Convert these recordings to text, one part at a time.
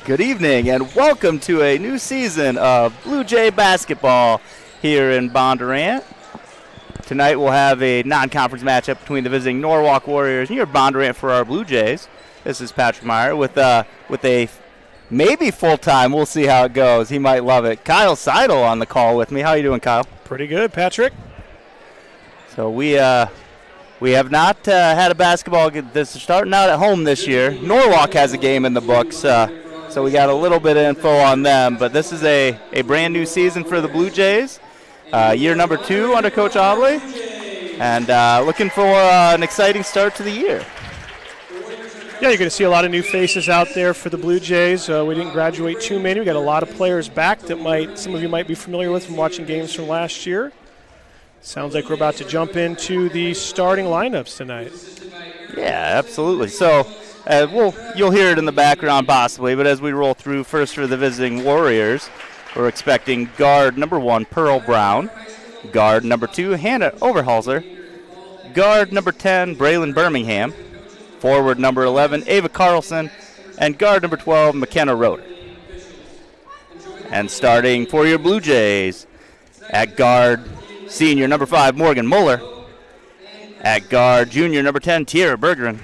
Good evening and welcome to a new season of Blue Jay basketball here in Bondurant. Tonight we'll have a non-conference matchup between the visiting Norwalk Warriors and your Bondurant for our Blue Jays. This is Patrick Meyer with a maybe full-time. We'll see how it goes. He might love it. Kyle Seidel on the call with me. How you doing, Kyle? Pretty good, Patrick. So we have not had a basketball. This is starting out at home this year. Norwalk has a game in the books. So we got a little bit of info on them, but this is a brand new season for the Blue Jays, year number 2 under Coach Obley, and looking for an exciting start to the year. Yeah, you're going to see a lot of new faces out there for the Blue Jays. We didn't graduate too many. We got a lot of players back that some of you might be familiar with from watching games from last year. Sounds like we're about to jump into the starting lineups tonight. Yeah, absolutely. So. You'll hear it in the background possibly, but as we roll through, first for the visiting Warriors, we're expecting guard number 1, Pearl Brown, guard number 2, Hannah Overhalser, guard number 10, Braylon Birmingham, forward number 11, Ava Carlson, and guard number 12, McKenna Roeder. And starting for your Blue Jays, at guard, senior number 5, Morgan Muller, at guard, junior number 10, Tierra Bergeron.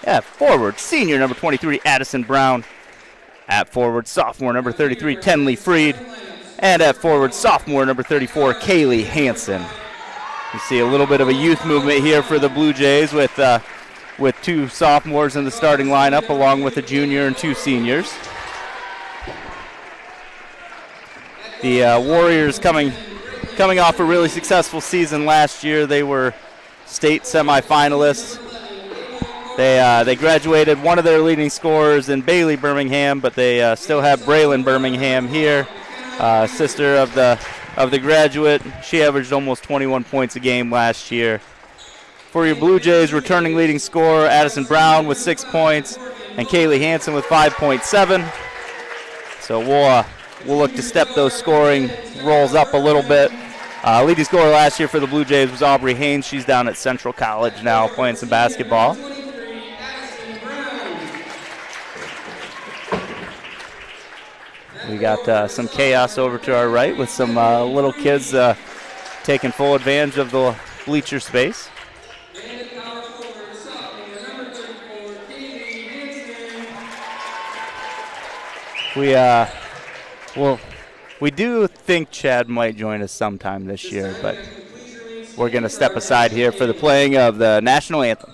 At forward, senior number 23, Addison Brown. At forward, sophomore number 33, Tenley Freed. And at forward, sophomore number 34, Kaylee Hansen. You see a little bit of a youth movement here for the Blue Jays with 2 sophomores in the starting lineup along with a junior and 2 seniors. The Warriors coming off a really successful season last year. They were state semifinalists. They graduated one of their leading scorers in Bailey Birmingham, but they still have Braylon Birmingham here, sister of the graduate. She averaged almost 21 points a game last year. For your Blue Jays, returning leading scorer Addison Brown with 6 points, and Kaylee Hansen with 5.7. So we'll look to step those scoring rolls up a little bit. Leading scorer last year for the Blue Jays was Aubrey Haynes. She's down at Central College now playing some basketball. We got some chaos over to our right with some little kids taking full advantage of the bleacher space. We do think Chad might join us sometime this year, but we're going to step aside here for the playing of the national anthem.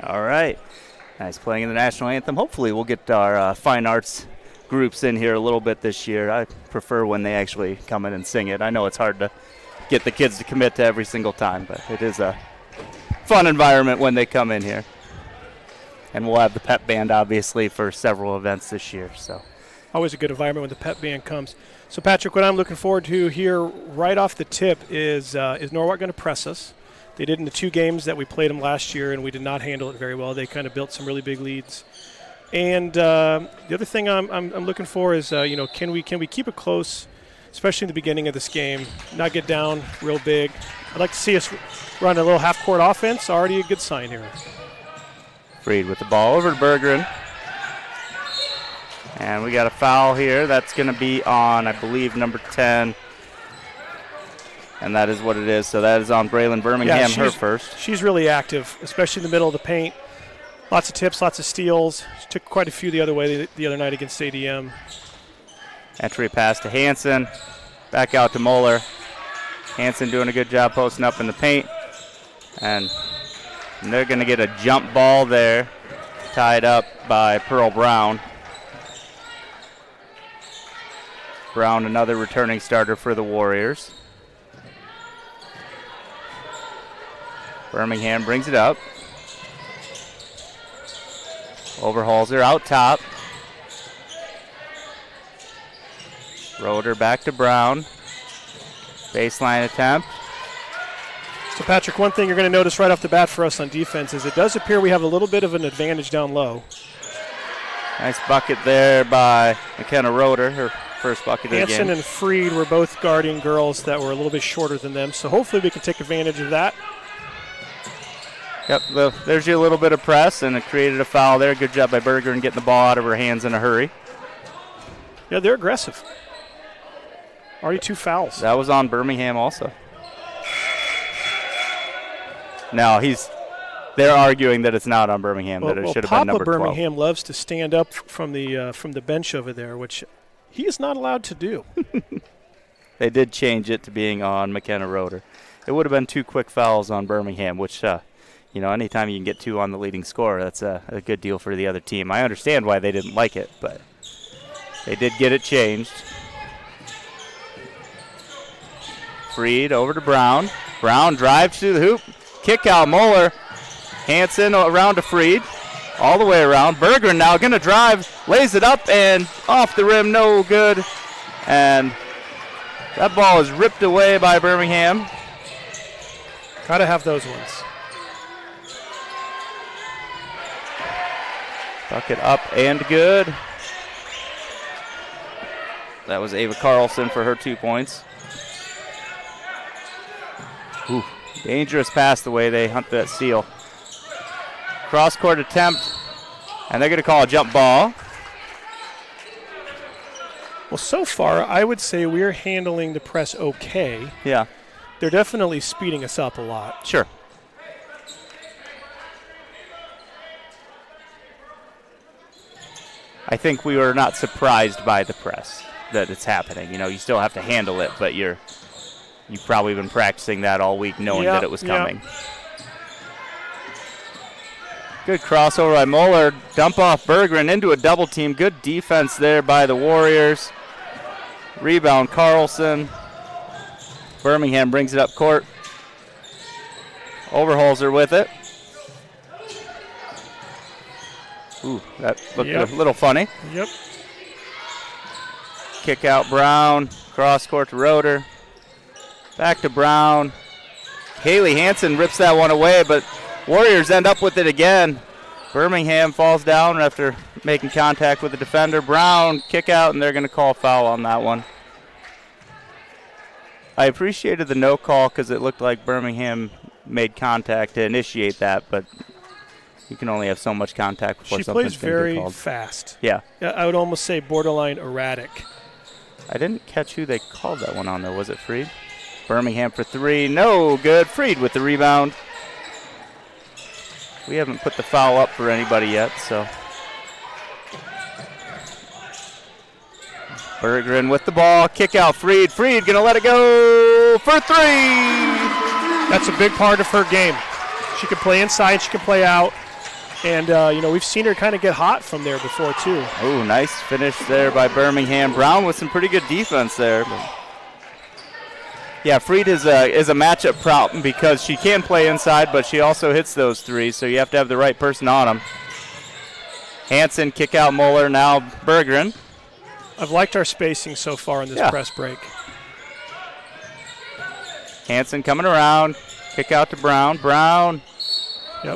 All right. Nice playing in the national anthem. Hopefully we'll get our fine arts groups in here a little bit this year. I prefer when they actually come in and sing it. I know it's hard to get the kids to commit to every single time, but it is a fun environment when they come in here. And we'll have the pep band, obviously, for several events this year. So always a good environment when the pep band comes. So, Patrick, what I'm looking forward to here right off the tip is Norwalk going to press us? They did in the 2 games that we played them last year, and we did not handle it very well. They kind of built some really big leads And the other thing I'm looking for is, can we keep it close, especially in the beginning of this game, not get down real big. I'd like to see us run a little half-court offense. Already a good sign here. Freed with the ball over to Bergeron. And we got a foul here. That's going to be on, I believe, number 10. And that is what it is. So that is on Braylon Birmingham, her first. She's really active, especially in the middle of the paint. Lots of tips, lots of steals. She took quite a few the other way the other night against ADM. Entry pass to Hansen. Back out to Moeller. Hansen doing a good job posting up in the paint. And they're going to get a jump ball there, tied up by Pearl Brown. Brown, another returning starter for the Warriors. Birmingham brings it up. Overhauls out top. Roeder back to Brown. Baseline attempt. So, Patrick, one thing you're going to notice right off the bat for us on defense is it does appear we have a little bit of an advantage down low. Nice bucket there by McKenna Roeder, her first bucket of the game. Hansen and Freed were both guarding girls that were a little bit shorter than them, so hopefully we can take advantage of that. Yep, there's your little bit of press, and it created a foul there. Good job by Berger in getting the ball out of her hands in a hurry. Yeah, they're aggressive. Already 2 fouls. That was on Birmingham also. No, they're arguing that it's not on Birmingham, that it should have been number 12. Birmingham loves to stand up from the bench over there, which he is not allowed to do. They did change it to being on McKenna Roeder. It would have been 2 quick fouls on Birmingham, which anytime you can get 2 on the leading scorer, that's a good deal for the other team. I understand why they didn't like it, but they did get it changed. Freed over to Brown. Brown drives to the hoop. Kick out Moeller. Hansen around to Freed. All the way around. Bergeron now going to drive. Lays it up and off the rim. No good. And that ball is ripped away by Birmingham. Gotta have those ones. Bucket up and good. That was Ava Carlson for her 2 points. Ooh, dangerous pass the way they hunt that steal. Cross-court attempt, and they're going to call a jump ball. Well, so far, I would say we're handling the press okay. Yeah. They're definitely speeding us up a lot. Sure. I think we were not surprised by the press that it's happening. You still have to handle it, but you've probably been practicing that all week knowing that it was coming. Good crossover by Moeller. Dump off Bergeron into a double team. Good defense there by the Warriors. Rebound Carlson. Birmingham brings it up court. Overholzer with it. Ooh, that looked a little funny. Yep. Kick out Brown. Cross court to Roeder. Back to Brown. Haley Hansen rips that one away, but Warriors end up with it again. Birmingham falls down after making contact with the defender. Brown kick out, and they're going to call foul on that one. I appreciated the no call because it looked like Birmingham made contact to initiate that, but you can only have so much contact before something's going to be called. She plays very fast. Yeah. I would almost say borderline erratic. I didn't catch who they called that one on, though. Was it Freed? Birmingham for 3. No good. Freed with the rebound. We haven't put the foul up for anybody yet, so. Bergeron with the ball. Kick out Freed. Freed going to let it go for 3. That's a big part of her game. She can play inside. She can play out. And, we've seen her kind of get hot from there before, too. Oh, nice finish there by Birmingham. Brown with some pretty good defense there. Yeah, Freed is a matchup problem because she can play inside, but she also hits those 3, so you have to have the right person on them. Hansen, kick out Moeller, now Bergeron. I've liked our spacing so far in this press break. Hansen coming around, kick out to Brown. Brown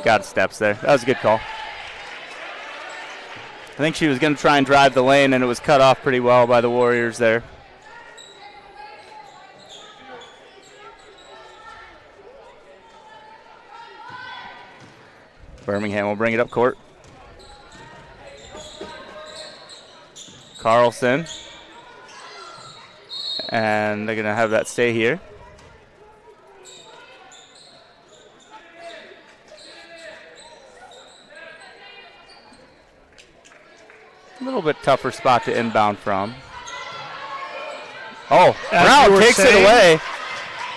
got steps there. That was a good call. I think she was going to try and drive the lane, and it was cut off pretty well by the Warriors there. Birmingham will bring it up court. Carlson. And they're going to have that stay here. A little bit tougher spot to inbound from. Oh, Brown takes it away.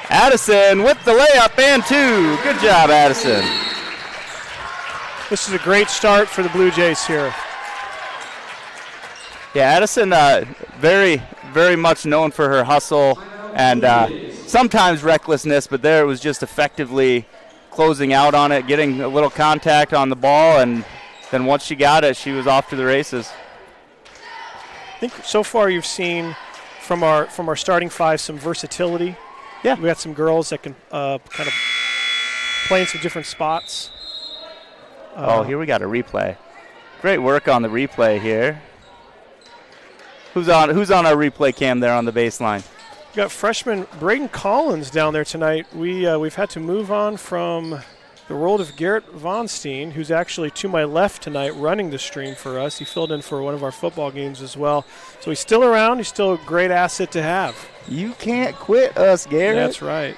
Addison with the layup and 2. Good job, Addison. This is a great start for the Blue Jays here. Yeah, Addison, very, very much known for her hustle and sometimes recklessness, but there it was just effectively closing out on it, getting a little contact on the ball, and then once she got it, she was off to the races. I think so far you've seen from our starting five some versatility. Yeah. We got some girls that can kind of play in some different spots. Here we got a replay. Great work on the replay here. Who's on our replay cam there on the baseline? We got freshman Braden Collins down there tonight. We've had to move on from the world of Garrett Von Steen, who's actually to my left tonight running the stream for us. He filled in for one of our football games as well. So he's still around. He's still a great asset to have. You can't quit us, Garrett. That's right.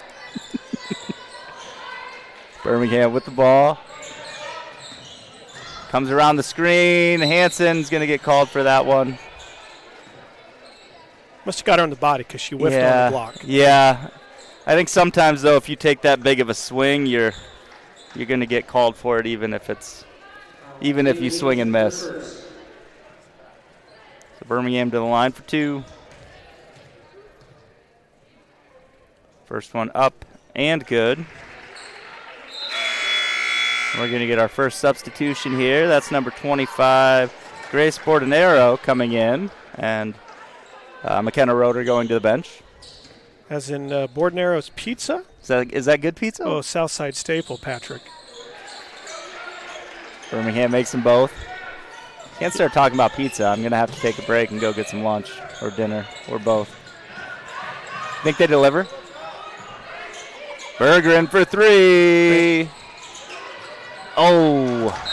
Birmingham with the ball. Comes around the screen. Hansen's going to get called for that one. Must have got her on the body because she whiffed on the block. Yeah. I think sometimes, though, if you take that big of a swing, you're going to get called for it even if you swing and miss. So Birmingham to the line for 2. First one up and good. We're going to get our first substitution here. That's number 25, Grace Bordenero coming in, and McKenna Roeder going to the bench. As in Bordenero's Pizza? Is that good pizza? Oh, Southside staple, Patrick. Birmingham makes them both. Can't start talking about pizza. I'm going to have to take a break and go get some lunch or dinner or both. Think they deliver? Bergeron for 3. Oh.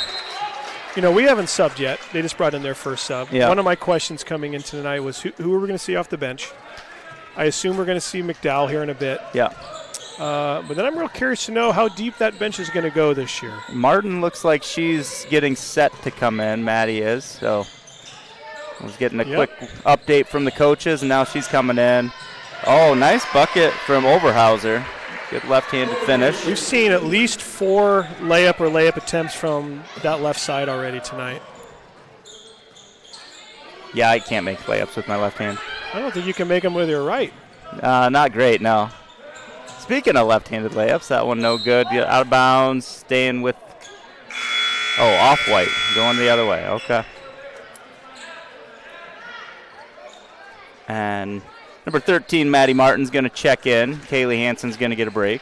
You know, we haven't subbed yet. They just brought in their first sub. Yeah. One of my questions coming in tonight was who are we going to see off the bench? I assume we're going to see McDowell here in a bit. Yeah. But then I'm real curious to know how deep that bench is going to go this year. Martin looks like she's getting set to come in. Maddie is. So I was getting a quick update from the coaches, and now she's coming in. Oh, nice bucket from Overhauser. Good left-handed finish. We've seen at least 4 layup attempts from that left side already tonight. Yeah, I can't make layups with my left hand. I don't think you can make them with your right. Not great, no. Speaking of left-handed layups, that one no good. Out of bounds, staying with, off-white, going the other way. Okay. And number 13, Maddie Martin's going to check in. Kaylee Hansen's going to get a break.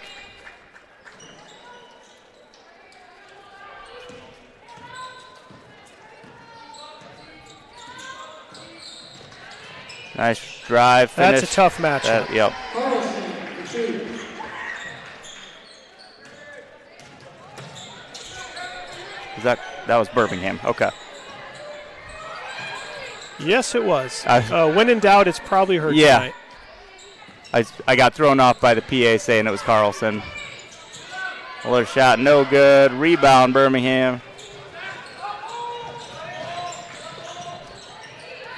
Nice drive finish. That's a tough matchup. Yep. That was Birmingham. Okay. Yes, it was. When in doubt, it's probably her tonight. I got thrown off by the PA saying it was Carlson. Another shot, no good. Rebound, Birmingham.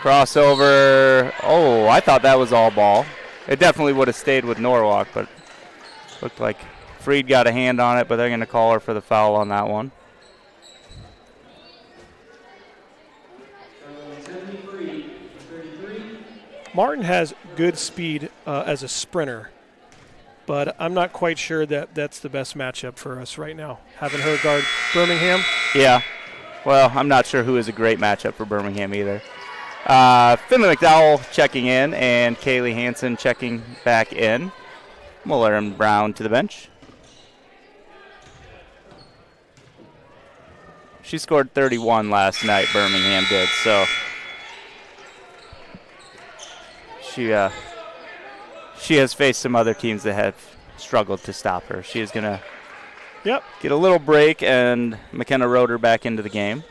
Crossover. Oh, I thought that was all ball. It definitely would have stayed with Norwalk, but looked like Freed got a hand on it, but they're going to call her for the foul on that one. Martin has good speed as a sprinter, but I'm not quite sure that that's the best matchup for us right now, having her guard Birmingham. Yeah. Well, I'm not sure who is a great matchup for Birmingham either. Finley McDowell checking in and Kaylee Hansen checking back in. Muller and Brown to the bench. She scored 31 last night, Birmingham did, so she has faced some other teams that have struggled to stop her. She is going to get a little break, and McKenna rode her back into the game.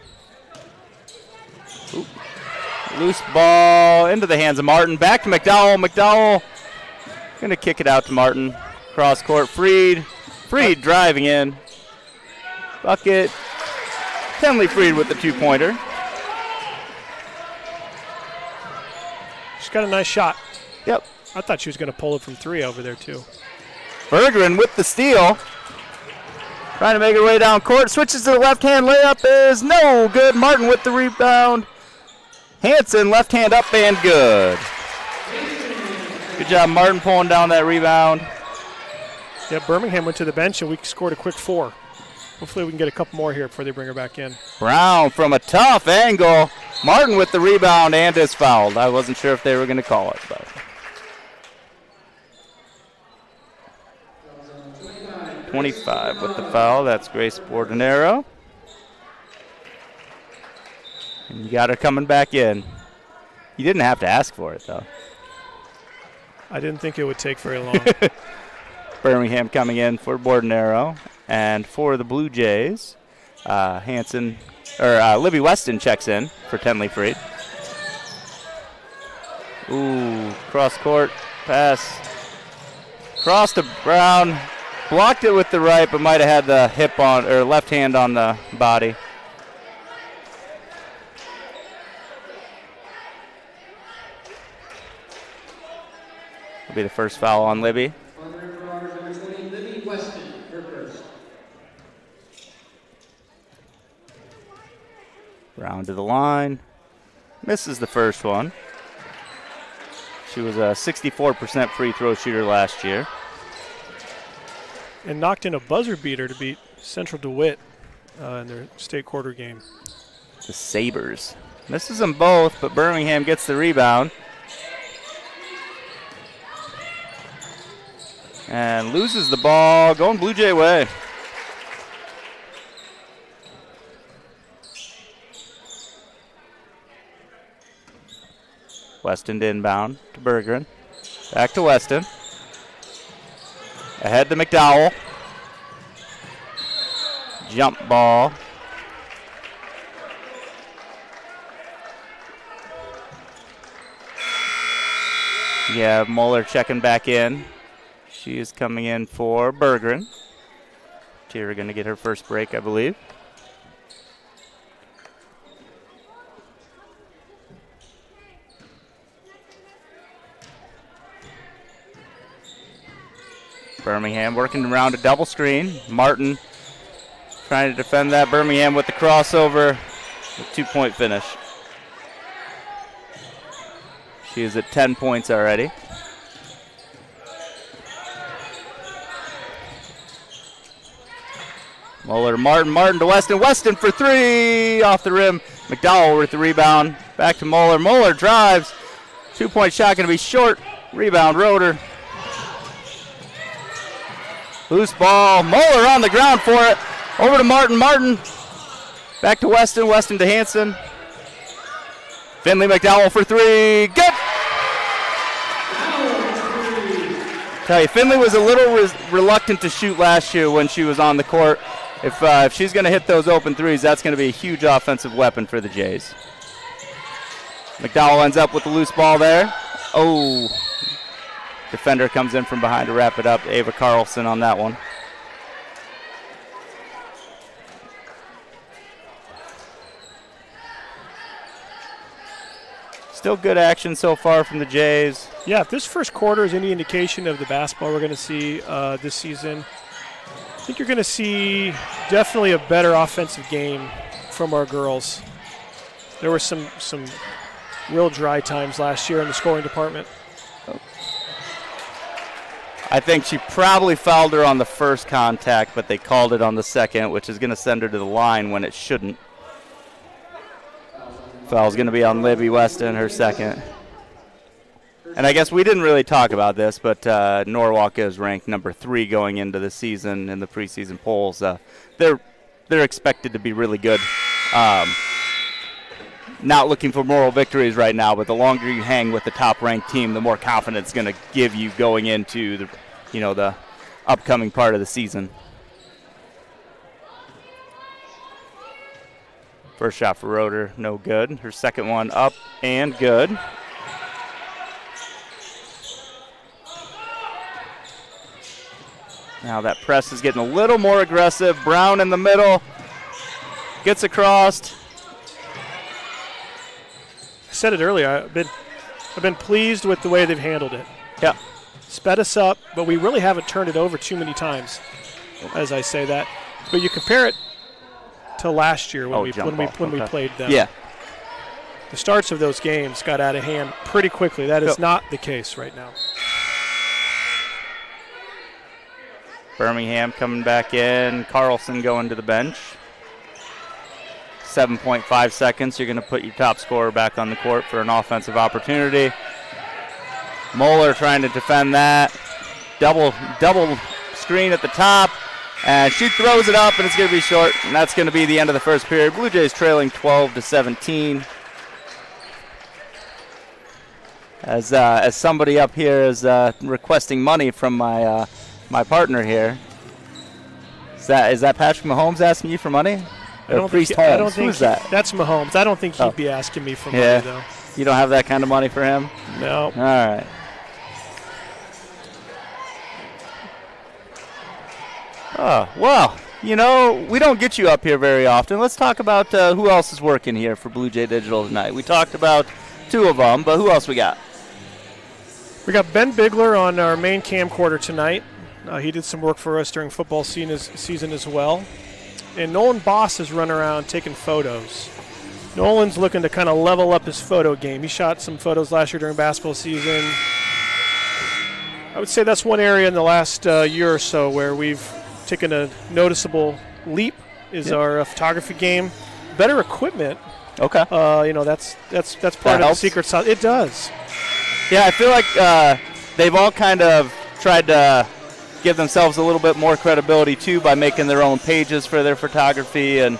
Oop. Loose ball into the hands of Martin. Back to McDowell. McDowell going to kick it out to Martin. Cross court, Freed. Freed driving in. Bucket. Tenley Freed with the two-pointer. She's got a nice shot. Yep. I thought she was going to pull it from 3 over there, too. Bergeron with the steal. Trying to make her way down court. Switches to the left-hand layup. Is no good. Martin with the rebound. Hanson, left hand up and good. Good job, Martin, pulling down that rebound. Yeah, Birmingham went to the bench, and we scored a quick 4. Hopefully we can get a couple more here before they bring her back in. Brown from a tough angle. Martin with the rebound and is fouled. I wasn't sure if they were going to call it, but 25 with the foul. That's Grace Bordenero. And you got her coming back in. You didn't have to ask for it, though. I didn't think it would take very long. Birmingham coming in for Bordenero. And for the Blue Jays, Libby Weston checks in for Tenley Freed. Ooh, cross court pass. Cross to Brown. Blocked it with the right, but might have had the hip on, or left hand on the body. Will be the first foul on Libby. Brown to the line. Misses the first one. She was a 64% free throw shooter last year. And knocked in a buzzer beater to beat Central DeWitt in their state quarter game. The Sabres. Misses them both, but Birmingham gets the rebound. And loses the ball, going Blue Jay way. Weston to inbound to Bergeron. Back to Weston. Ahead to McDowell. Jump ball. Yeah, Moeller checking back in. She is coming in for Bergeron. Tira going to get her first break, I believe. Birmingham working around a double screen. Martin trying to defend that. Birmingham with the crossover. A 2-point finish. She is at 10 points already. Muller to Martin. Martin to Weston. Weston for 3. Off the rim. McDowell with the rebound. Back to Muller. Muller drives. 2-point shot going to be short. Rebound Roeder. Loose ball. Muller on the ground for it. Over to Martin. Martin. Back to Weston. Weston to Hanson. Finley McDowell for 3. Good. Tell you, Finley was a little reluctant to shoot last year when she was on the court. If she's going to hit those open threes, that's going to be a huge offensive weapon for the Jays. McDowell ends up with the loose ball there. Oh. Defender comes in from behind to wrap it up. Ava Carlson on that one. Still good action so far from the Jays. Yeah, if this first quarter is any indication of the basketball we're going to see this season, I think you're going to see definitely a better offensive game from our girls. There were some real dry times last year in the scoring department. I think she probably fouled her on the first contact, but they called it on the second, which is going to send her to the line when it shouldn't. Foul's going to be on Libby Weston, her second. And I guess we didn't really talk about this, but Norwalk is ranked number 3 going into the season in the preseason polls. They're they're expected to be really good. Not looking for moral victories right now, but the longer you hang with the top-ranked team, the more confidence it's going to give you going into the upcoming part of the season. First shot for Roeder, no good. Her second one up and good. Now that press is getting a little more aggressive. Brown in the middle, gets across. I said it earlier, I've been pleased with the way they've handled it. Yeah. Sped us up, but we really haven't turned it over too many times, as I say that. But you compare it to last year when we played them. Yeah. The starts of those games got out of hand pretty quickly. That is not the case right now. Birmingham coming back in. Carlson going to the bench. 7.5 seconds. You're going to put your top scorer back on the court for an offensive opportunity. Moeller trying to defend that. Double screen at the top. And she throws it up, and it's going to be short. And that's going to be the end of the first period. Blue Jays trailing 12-17. As somebody up here is requesting money from my partner here. Is that Patrick Mahomes asking you for money? Or Priest Holmes? Who's that? That's Mahomes. I don't think he'd be asking me for money, though. You don't have that kind of money for him? No. All right. Oh, well, we don't get you up here very often. Let's talk about who else is working here for Blue Jay Digital tonight. We talked about two of them, but who else we got? We got Ben Bigler on our main camcorder tonight. He did some work for us during football season as well. And Nolan Boss is running around taking photos. Nolan's looking to kind of level up his photo game. He shot some photos last year during basketball season. I would say that's one area in the last year or so where we've taken a noticeable leap is our photography game. Better equipment. Okay. That's part of the secret sauce. It does. Yeah, I feel like they've all kind of tried to give themselves a little bit more credibility too by making their own pages for their photography and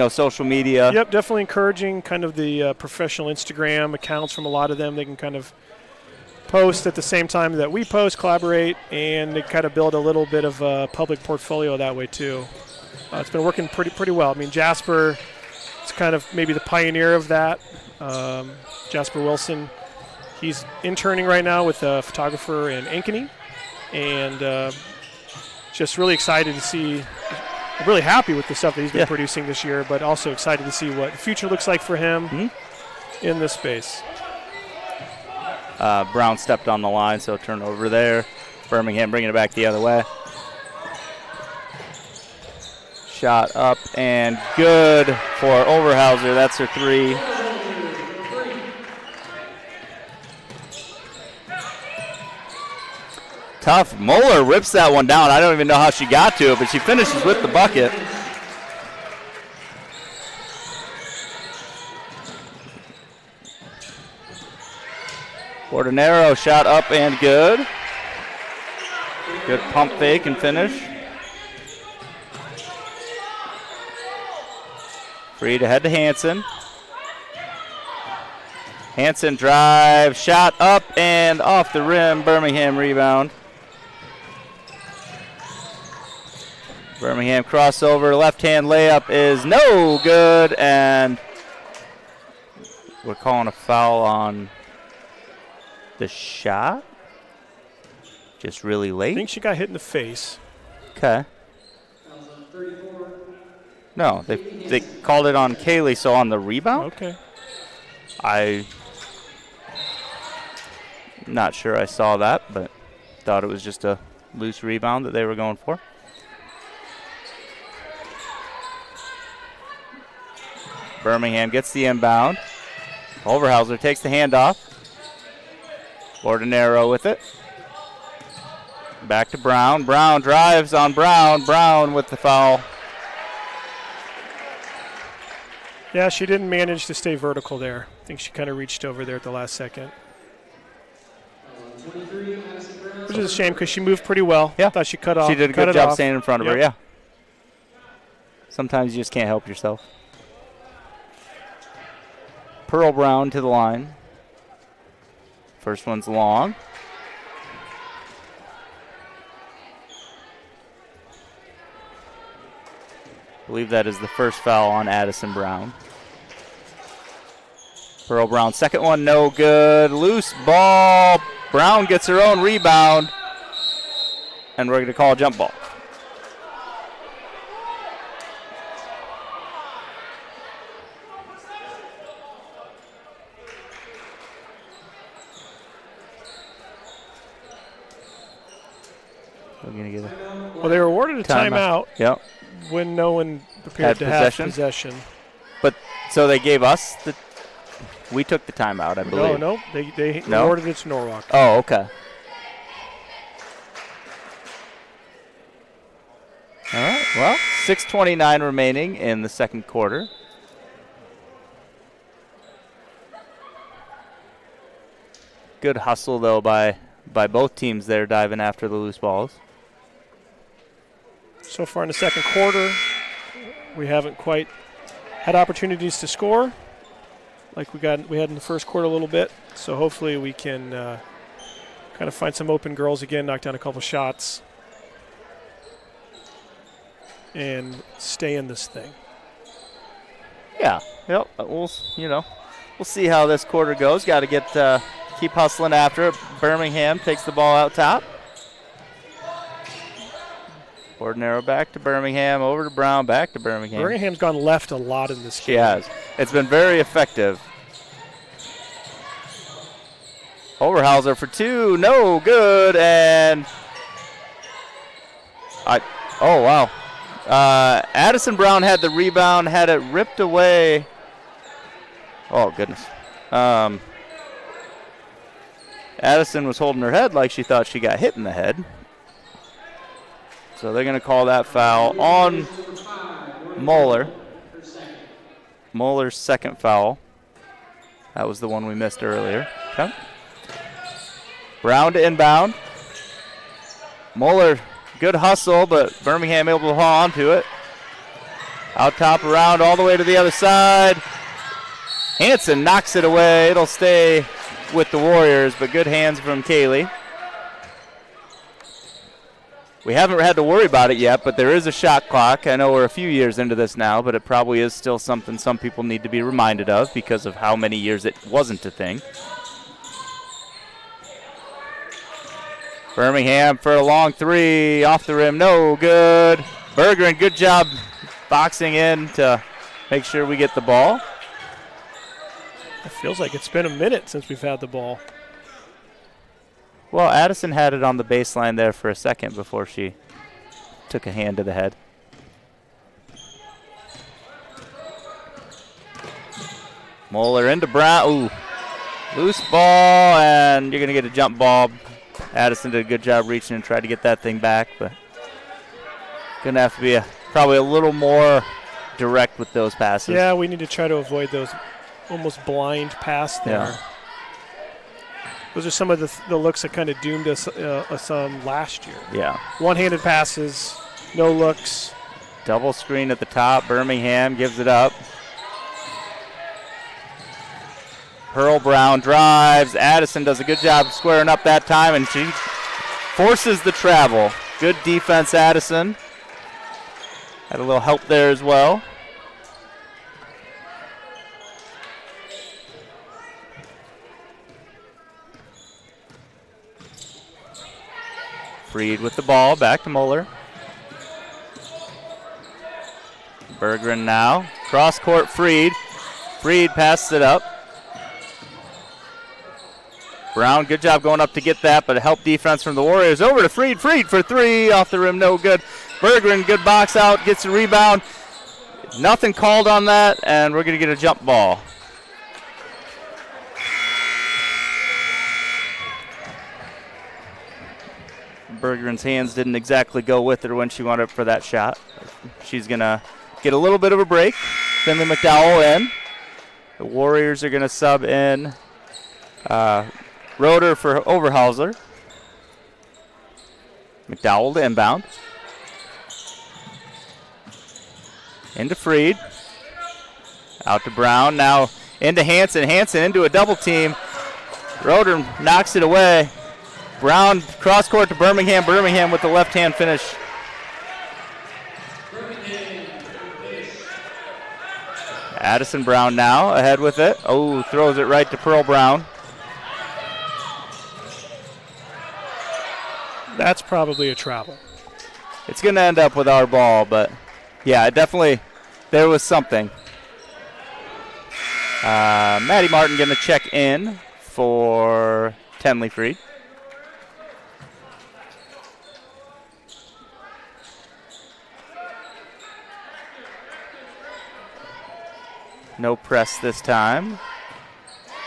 social media. Yep, definitely encouraging kind of the professional Instagram accounts from a lot of them. They can kind of post at the same time that we post, collaborate, and they kind of build a little bit of a public portfolio that way too. It's been working pretty well. I mean, Jasper is kind of maybe the pioneer of that. Jasper Wilson, he's interning right now with a photographer in Ankeny, and just really excited to see. I'm really happy with the stuff that he's been producing this year, but also excited to see what the future looks like for him in this space. Brown stepped on the line, so turnover there. Birmingham bringing it back the other way. Shot up and good for Overhauser. That's her three. Tough. Moeller rips that one down. I don't even know how she got to it, but she finishes with the bucket. Ordinero shot up and good. Good pump fake and finish. Free to head to Hansen. Hansen drive, shot up and off the rim. Birmingham rebound. Birmingham crossover, left-hand layup is no good, and we're calling a foul on the shot. Just really late. I think she got hit in the face. Okay. No, they called it on Kaylee, so on the rebound? Okay. I'm not sure I saw that, but thought it was just a loose rebound that they were going for. Birmingham gets the inbound. Overhauser takes the handoff. Ordinero with it. Back to Brown. Brown drives on Brown. Brown with the foul. Yeah, she didn't manage to stay vertical there. I think she kind of reached over there at the last second. Which is a shame because she moved pretty well. Yeah. Thought she cut off. She did a good job staying in front of her, yeah. Sometimes you just can't help yourself. Pearl Brown to the line. First one's long. I believe that is the first foul on Addison Brown. Pearl Brown, second one, no good. Loose ball. Brown gets her own rebound. And we're going to call a jump ball. Well, they were awarded a timeout. Yep. When no one appeared to have possession. But so they gave us the. We took the timeout, I believe. No, they awarded it to Norwalk. Oh, okay. All right. Well, 6:29 remaining in the second quarter. Good hustle though by both teams there, diving after the loose balls. So far in the second quarter, we haven't quite had opportunities to score like we had in the first quarter a little bit. So hopefully we can kind of find some open girls again, knock down a couple shots, and stay in this thing. Yeah. Yep. We'll see how this quarter goes. Got to keep hustling after it. Birmingham takes the ball out top. Ordinaro back to Birmingham, over to Brown, back to Birmingham. Birmingham's gone left a lot in this game. She has. It's been very effective. Overhauser for two, no good, and oh wow. Addison Brown had the rebound, had it ripped away. Oh goodness. Addison was holding her head like she thought she got hit in the head. So they're going to call that foul on Moeller. Moeller's second foul. That was the one we missed earlier. Okay. Brown to inbound. Moeller, good hustle, but Birmingham able to hold on to it. Out top, around, all the way to the other side. Hanson knocks it away. It'll stay with the Warriors, but good hands from Kaylee. We haven't had to worry about it yet, but there is a shot clock. I know we're a few years into this now, but it probably is still something some people need to be reminded of because of how many years it wasn't a thing. Birmingham for a long three, off the rim, no good. Bergeron, good job boxing in to make sure we get the ball. It feels like it's been a minute since we've had the ball. Well, Addison had it on the baseline there for a second before she took a hand to the head. Moeller into Brown. Ooh. Loose ball, and you're going to get a jump ball. Addison did a good job reaching and tried to get that thing back, but going to have to be probably a little more direct with those passes. Yeah, we need to try to avoid those almost blind pass there. Yeah. Those are some of the looks that kind of doomed us last year. Yeah. One-handed passes, no looks. Double screen at the top. Birmingham gives it up. Pearl Brown drives. Addison does a good job squaring up that time, and she forces the travel. Good defense, Addison. Had a little help there as well. Freed with the ball, back to Moeller. Bergeron now. Cross court, Freed. Freed passes it up. Brown, good job going up to get that, but a help defense from the Warriors. Over to Freed. Freed for three, off the rim, no good. Bergeron, good box out, gets a rebound. Nothing called on that, and we're going to get a jump ball. Bergeron's hands didn't exactly go with her when she went up for that shot. She's going to get a little bit of a break. Finley McDowell in. The Warriors are going to sub in Roeder for Overhauser. McDowell to inbound. Into Freed. Out to Brown. Now into Hanson. Hanson into a double team. Roeder knocks it away. Brown cross court to Birmingham. Birmingham with the left-hand finish. Addison Brown now ahead with it. Oh, throws it right to Pearl Brown. That's probably a travel. It's going to end up with our ball, but yeah, definitely there was something. Maddie Martin going to check in for Tenley Freed. No press this time.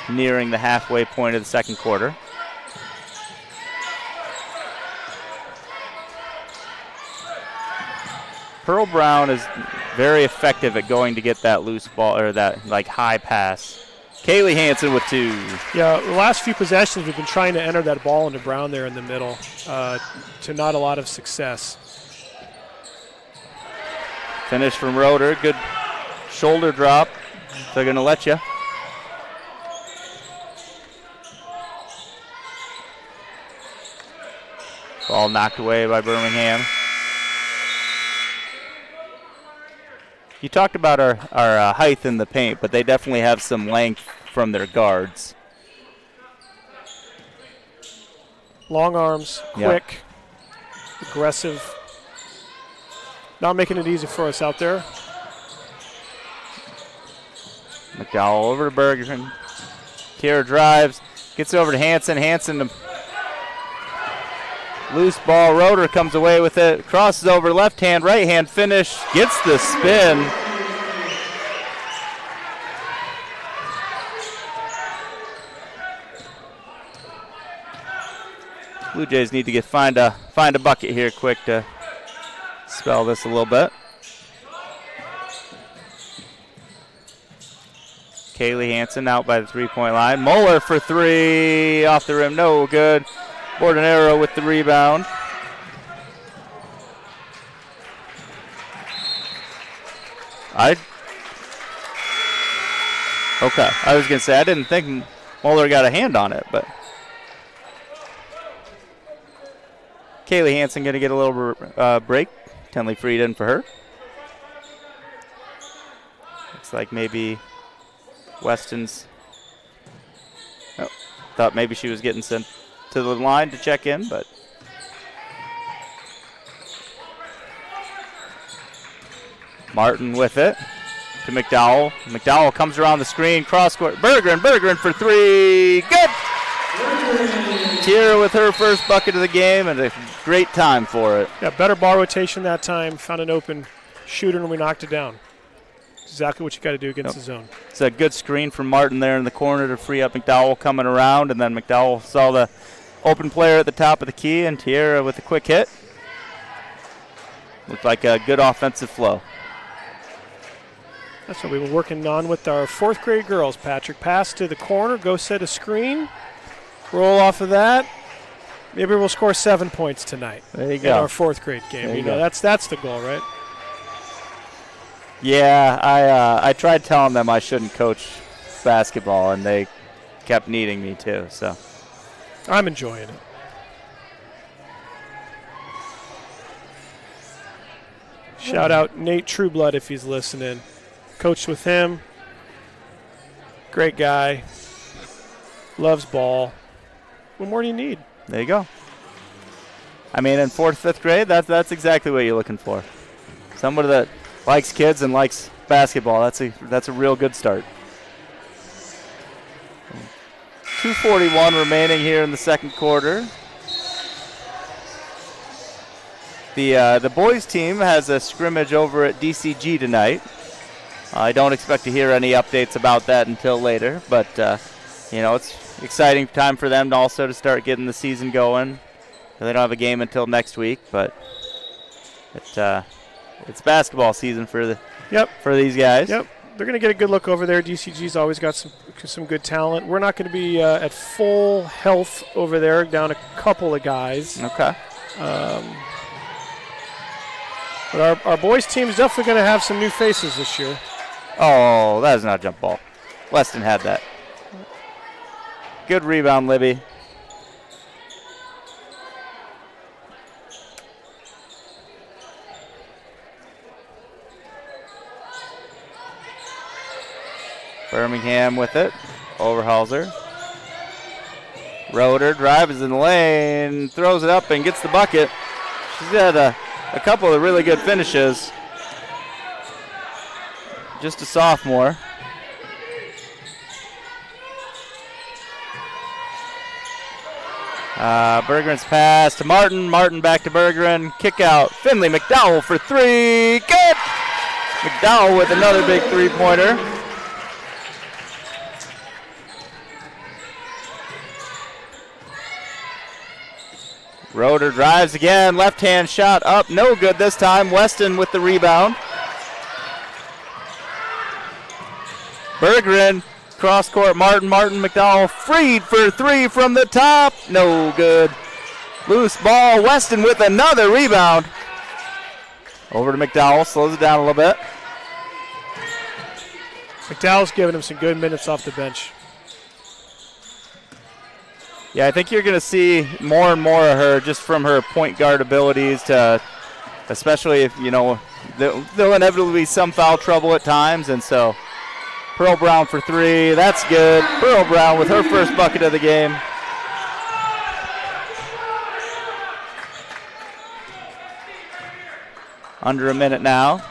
Nearing the halfway point of the second quarter. Pearl Brown is very effective at going to get that loose ball or that like high pass. Kaylee Hanson with 2. Yeah, the last few possessions we've been trying to enter that ball into Brown there in the middle to not a lot of success. Finish from Roeder. Good shoulder drop. They're going to let you. Ball knocked away by Birmingham. You talked about our height in the paint, but they definitely have some length from their guards. Long arms, quick, aggressive. Not making it easy for us out there. McDowell over to Bergeron. Tiara drives, gets over to Hanson. Hanson to loose ball. Roeder comes away with it. Crosses over left hand, right hand finish. Gets the spin. Blue Jays need to find a bucket here quick to spell this a little bit. Kaylee Hanson out by the three-point line. Moeller for 3 off the rim. No good. Bordenero with the rebound. Okay. I was going to say, I didn't think Moeller got a hand on it, but Kaylee Hanson going to get a little break. Tenley Freed in for her. Looks like maybe Weston's. Oh, thought maybe she was getting sent to the line to check in, but Martin with it to McDowell. McDowell comes around the screen, cross court. Bergeron for 3. Good! Tiara with her first bucket of the game and a great time for it. Yeah, better ball rotation that time. Found an open shooter and we knocked it down. Exactly what you got to do against the zone. It's a good screen from Martin there in the corner to free up McDowell coming around, and then McDowell saw the open player at the top of the key, and Tiara with a quick hit. Looked like a good offensive flow. That's what we've been working on with our 4th grade girls, Patrick. Pass to the corner, go set a screen, roll off of that. Maybe we'll score 7 points tonight in our 4th grade game. You know, that's the goal, right? Yeah, I tried telling them I shouldn't coach basketball, and they kept needing me to. So I'm enjoying it. Shout out Nate Trueblood if he's listening. Coached with him. Great guy. Loves ball. What more do you need? There you go. I mean, in 4th, 5th grade, that's exactly what you're looking for. Somebody that likes kids and likes basketball. That's a real good start. 2:41 remaining here in the second quarter. The boys team has a scrimmage over at DCG tonight. I don't expect to hear any updates about that until later, but it's exciting time for them to also to start getting the season going. They don't have a game until next week, but it's basketball season for these guys. Yep, they're going to get a good look over there. DCG's always got some good talent. We're not going to be at full health over there, down a couple of guys. Okay. But our boys team is definitely going to have some new faces this year. Oh, that is not a jump ball. Weston had that. Good rebound, Libby. Birmingham with it. Overhalser. Roeder drives in the lane, throws it up and gets the bucket. She's had a couple of really good finishes. Just a sophomore. Bergeron's pass to Martin. Martin back to Bergeron. Kick out. Finley McDowell for three. Good! McDowell with another big three-pointer. Roeder drives again. Left-hand shot up. No good this time. Weston with the rebound. Bergeron. Cross court, Martin McDowell freed for three from the top. No good. Loose ball. Weston with another rebound. Over to McDowell. Slows it down a little bit. McDowell's giving him some good minutes off the bench. Yeah, I think you're going to see more and more of her just from her point guard abilities to, especially if, there'll inevitably be some foul trouble at times, and so Pearl Brown for three. That's good. Pearl Brown with her first bucket of the game. Under a minute now.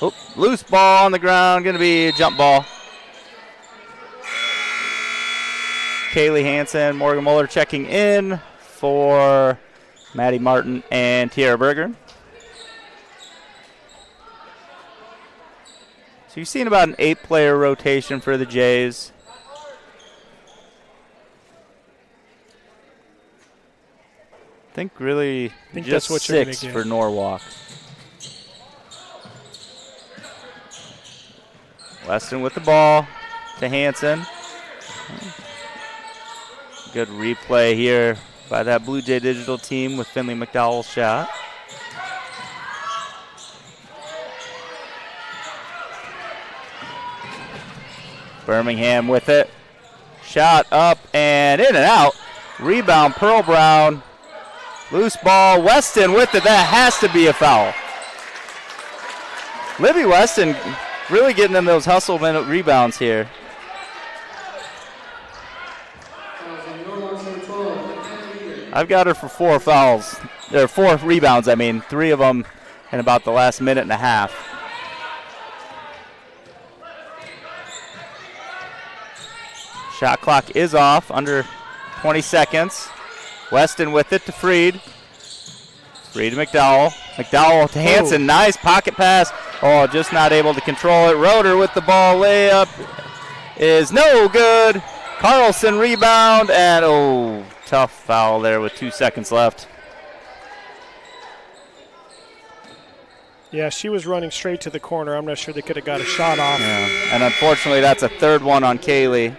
Oop, loose ball on the ground. Going to be a jump ball. Kaylee Hansen, Morgan Muller checking in for Maddie Martin and Tiara Berger. So you've seen about an 8-player rotation for the Jays. I think really just that's what you're gonna 6 get for Norwalk. Weston with the ball to Hansen. Good replay here by that Blue Jay Digital team with Finley McDowell's shot. Birmingham with it. Shot up and in and out. Rebound, Pearl Brown. Loose ball, Weston with it. That has to be a foul. Libby Weston really getting in those hustle minute rebounds here. I've got her for 4 fouls. There are 4 rebounds, 3 of them in about the last minute and a half. Shot clock is off, under 20 seconds. Weston with it to Freed. Freed to McDowell. McDowell to Hansen. Nice pocket pass. Oh, just not able to control it. Roeder with the ball. Layup is no good. Carlson rebound, and tough foul there with 2 seconds left. Yeah, she was running straight to the corner. I'm not sure they could have got a shot off. Yeah. And unfortunately, that's a third one on Kaylee.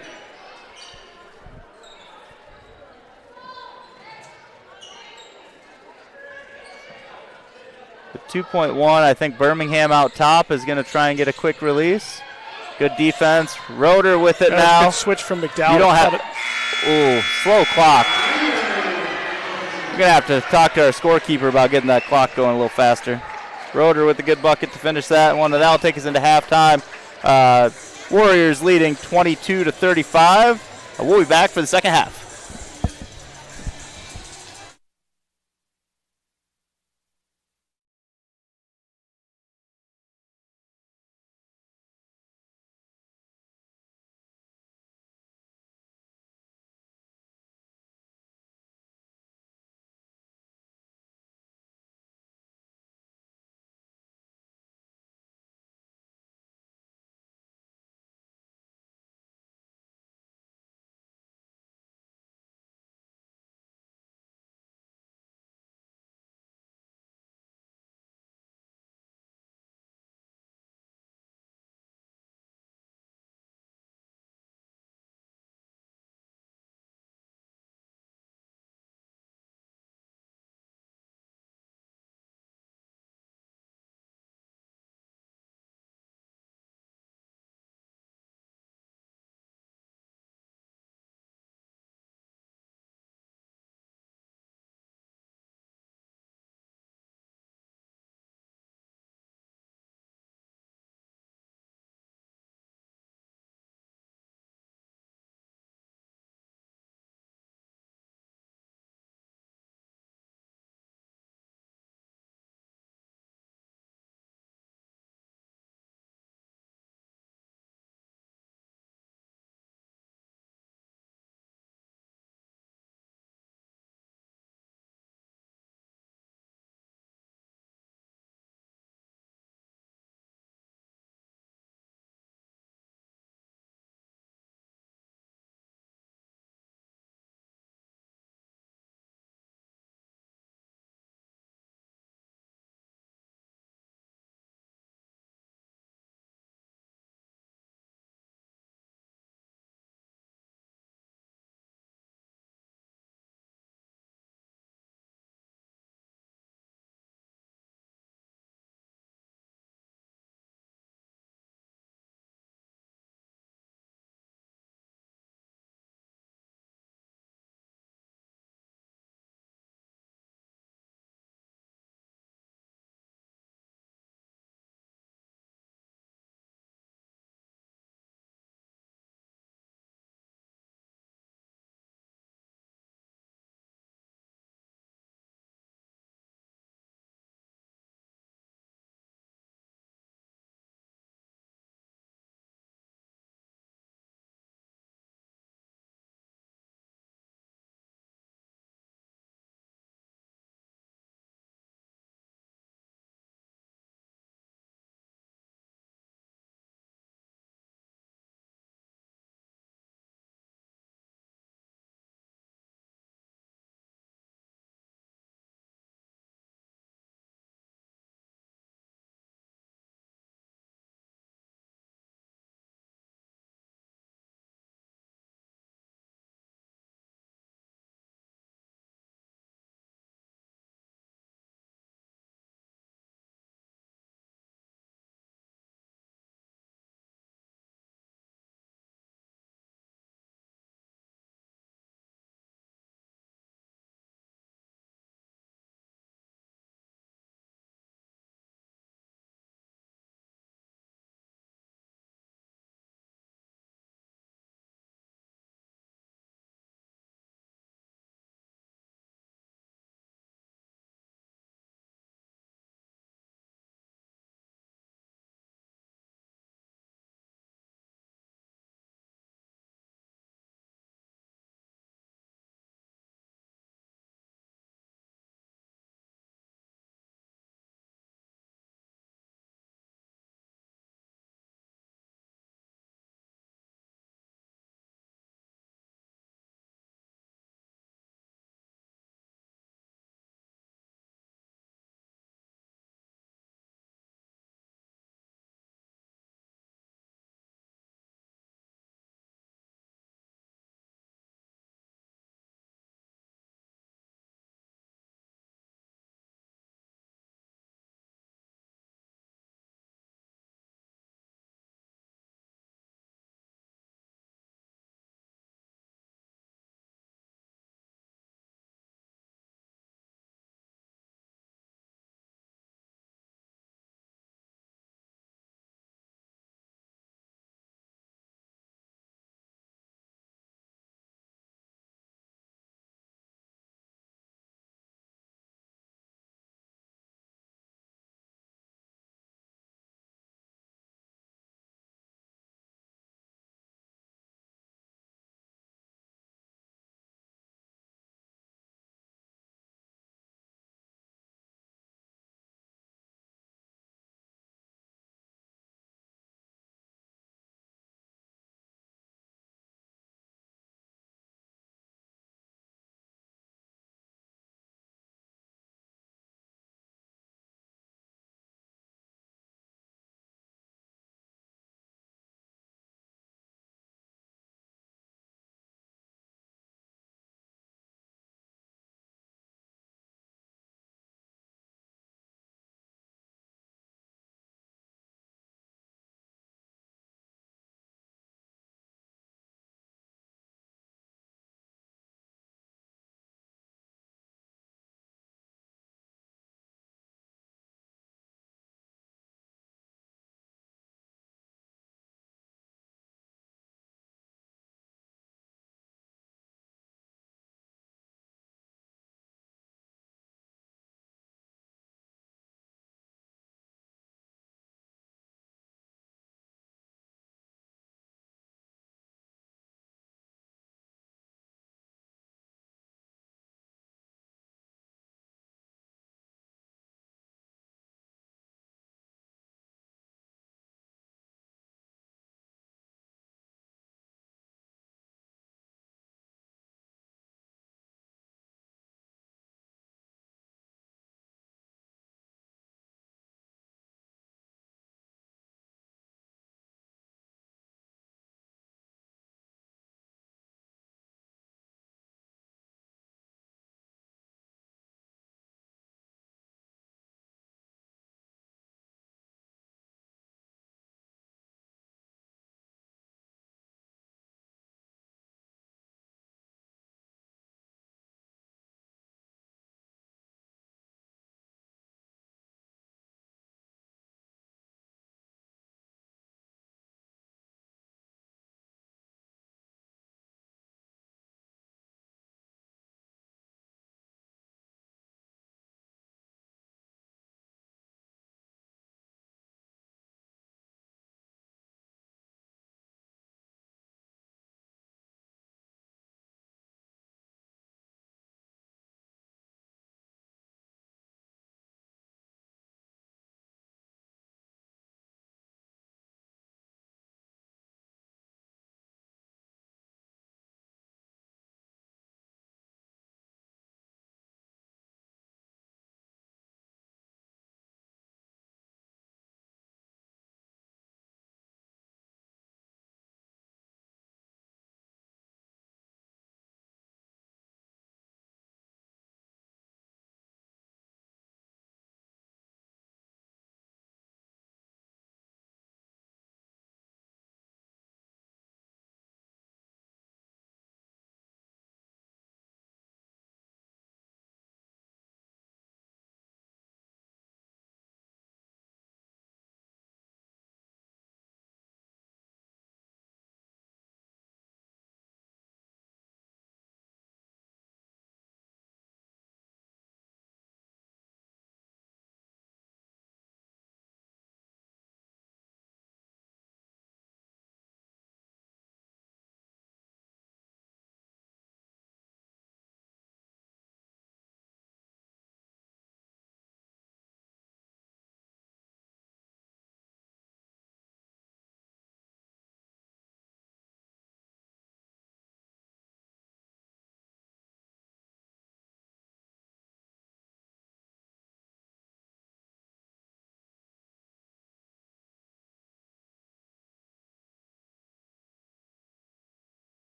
The 2.1, I think Birmingham out top is going to try and get a quick release. Good defense. Roeder with it now. Good switch from McDowell. You don't have. Slow clock. We're going to have to talk to our scorekeeper about getting that clock going a little faster. Roeder with a good bucket to finish that one. And that'll take us into halftime. Warriors leading 22-35. We'll be back for the second half.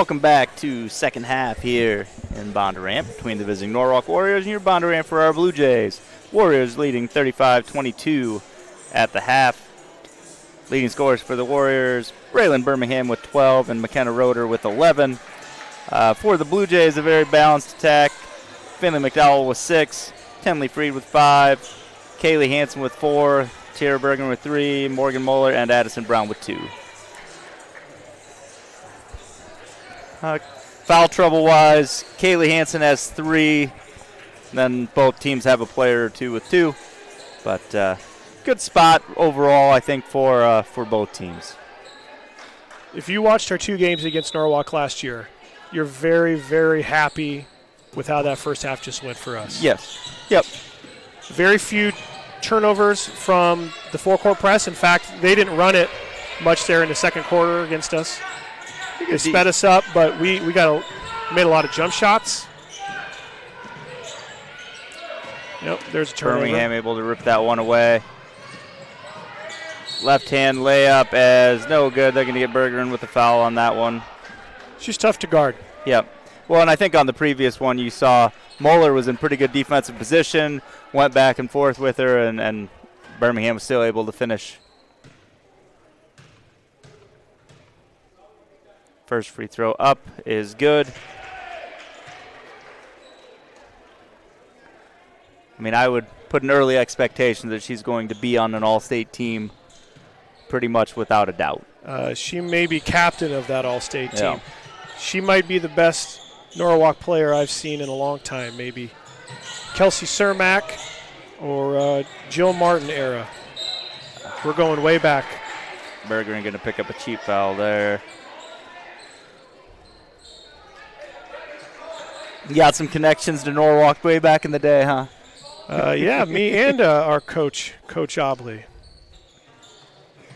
Welcome back to second half here in Bondurant between the visiting Norwalk Warriors and your Bondurant for our Blue Jays. Warriors leading 35-22 at the half. Leading scorers for the Warriors, Braylon Birmingham with 12 and McKenna Roeder with 11. For the Blue Jays, a very balanced attack. Finley McDowell with 6, Tenley Freed with 5, Kaylee Hansen with 4, Tara Bergen with 3, Morgan Moeller and Addison Brown with 2. Foul trouble-wise, Kaylee Hansen has 3. Then both teams have a player or two with 2. But good spot overall, I think, for both teams. If you watched our 2 games against Norwalk last year, you're very, very happy with how that first half just went for us. Yes. Yep. Very few turnovers from the four-court press. In fact, they didn't run it much there in the second quarter against us. They sped us up, but we made a lot of jump shots. Yep, there's a turnover. Birmingham able to rip that one away. Left-hand layup as no good. They're going to get Bergeron with a foul on that one. She's tough to guard. Yep. Well, and I think on the previous one you saw Moeller was in pretty good defensive position, went back and forth with her, and Birmingham was still able to finish. First free throw up is good. I mean, I would put an early expectation that she's going to be on an all-state team pretty much without a doubt. She may be captain of that all-state team. Yeah. She might be the best Norwalk player I've seen in a long time, maybe Kelsey Cermak or Jill Martin era. We're going way back. Bergeron going to pick up a cheap foul there. You got some connections to Norwalk way back in the day, huh? Yeah, me and our coach, Coach Obley.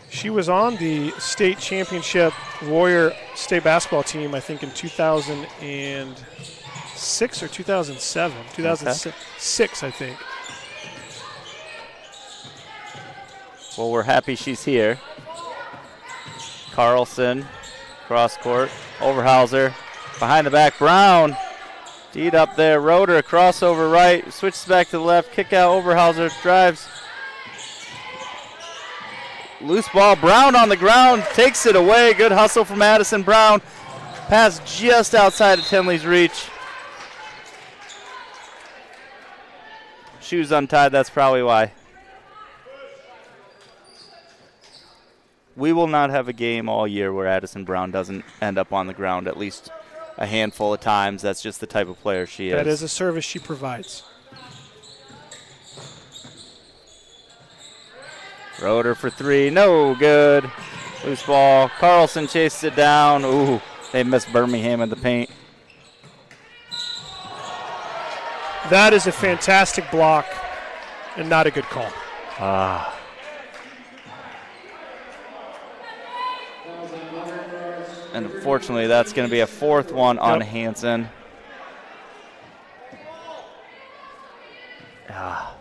She was on the state championship Warrior state basketball team, I think, in 2006 or 2007. 2006, I think. Well, we're happy she's here. Carlson, cross court, Overhauser, behind the back, Brown. Deed up there, Roeder, crossover right, switches back to the left, kick out, Overhauser drives. Loose ball, Brown on the ground, takes it away. Good hustle from Addison Brown. Pass just outside of Tenley's reach. Shoes untied, that's probably why. We will not have a game all year where Addison Brown doesn't end up on the ground at least a handful of times. That's just the type of player she is. That is a service she provides. Roeder for 3, no good. Loose ball. Carlson chases it down. Ooh, they missed Birmingham in the paint. That is a fantastic block and not a good call. And unfortunately, that's going to be a 4th one on Hansen. I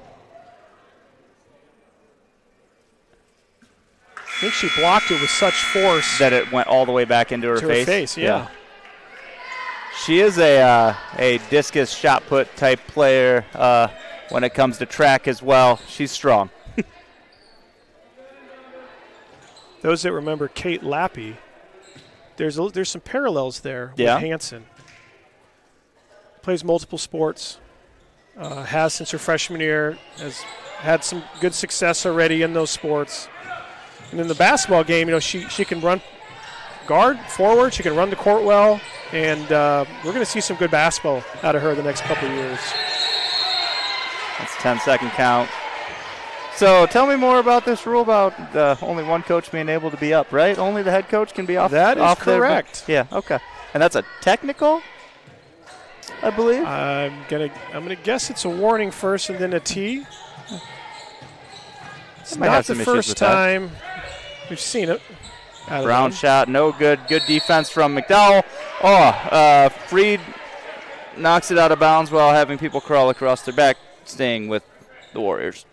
think she blocked it with such force that it went all the way back into her face. Yeah. She is a discus shot put type player when it comes to track as well. She's strong. Those that remember Kate Lappy, there's some parallels there with Hansen. Plays multiple sports, has since her freshman year, has had some good success already in those sports. And in the basketball game, she can run guard, forward, she can run the court well, and we're going to see some good basketball out of her the next couple of years. That's a 10-second count. So tell me more about this rule about only one coach being able to be up, right? Only the head coach can be off. That is correct. Yeah, okay. And that's a technical, I believe? I'm gonna guess it's a warning first and then a tee. It's not the first time we've seen it. Brown shot, no good. Good defense from McDowell. Freed knocks it out of bounds while having people crawl across their back, staying with the Warriors.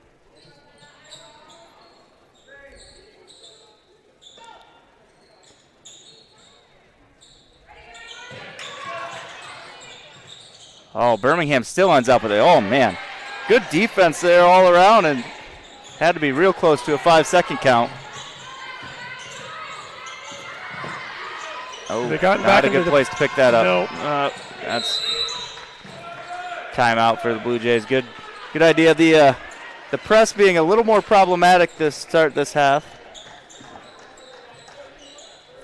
Oh, Birmingham still ends up with it. Oh, man. Good defense there all around, and had to be real close to a 5-second count. Oh, they got not back a good place to pick that up. No. That's timeout for the Blue Jays. Good idea. The press being a little more problematic to start this half.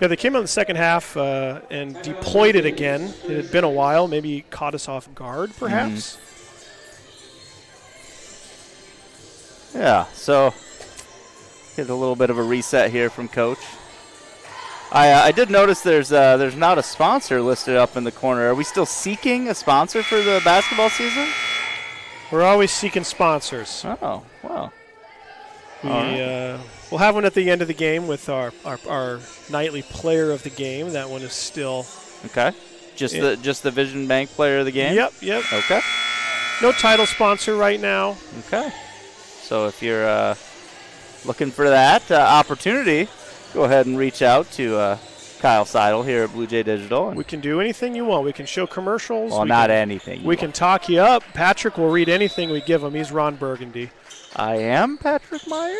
Yeah, they came in the second half and deployed it again. It had been a while. Maybe caught us off guard, perhaps. Yeah, so get a little bit of a reset here from Coach. I did notice there's not a sponsor listed up in the corner. Are we still seeking a sponsor for the basketball season? We're always seeking sponsors. Oh, wow. We'll have one at the end of the game with our nightly player of the game. That one is still okay. Just the Vision Bank player of the game. Yep. Okay. No title sponsor right now. Okay. So if you're looking for that opportunity, go ahead and reach out to Kyle Seidel here at Blue Jay Digital. We can do anything you want. We can show commercials. Well, not anything. We can talk you up. Patrick will read anything we give him. He's Ron Burgundy. I am Patrick Meyer.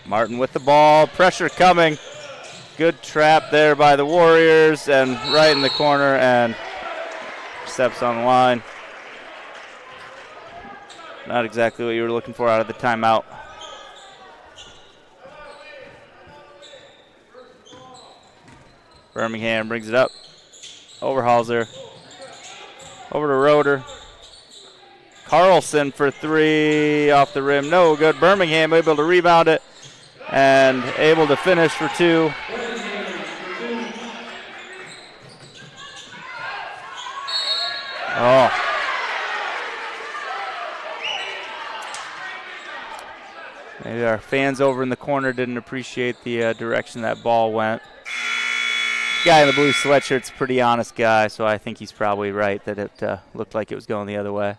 Martin with the ball. Pressure coming. Good trap there by the Warriors, and right in the corner, and steps on the line. Not exactly what you were looking for out of the timeout. Birmingham brings it up. Overhalser. Over to Roeder. Carlson for three off the rim. No good. Birmingham able to rebound it and able to finish for two. Oh. Maybe our fans over in the corner didn't appreciate the direction that ball went. Guy in the blue sweatshirt's a pretty honest guy, so I think he's probably right that it looked like it was going the other way.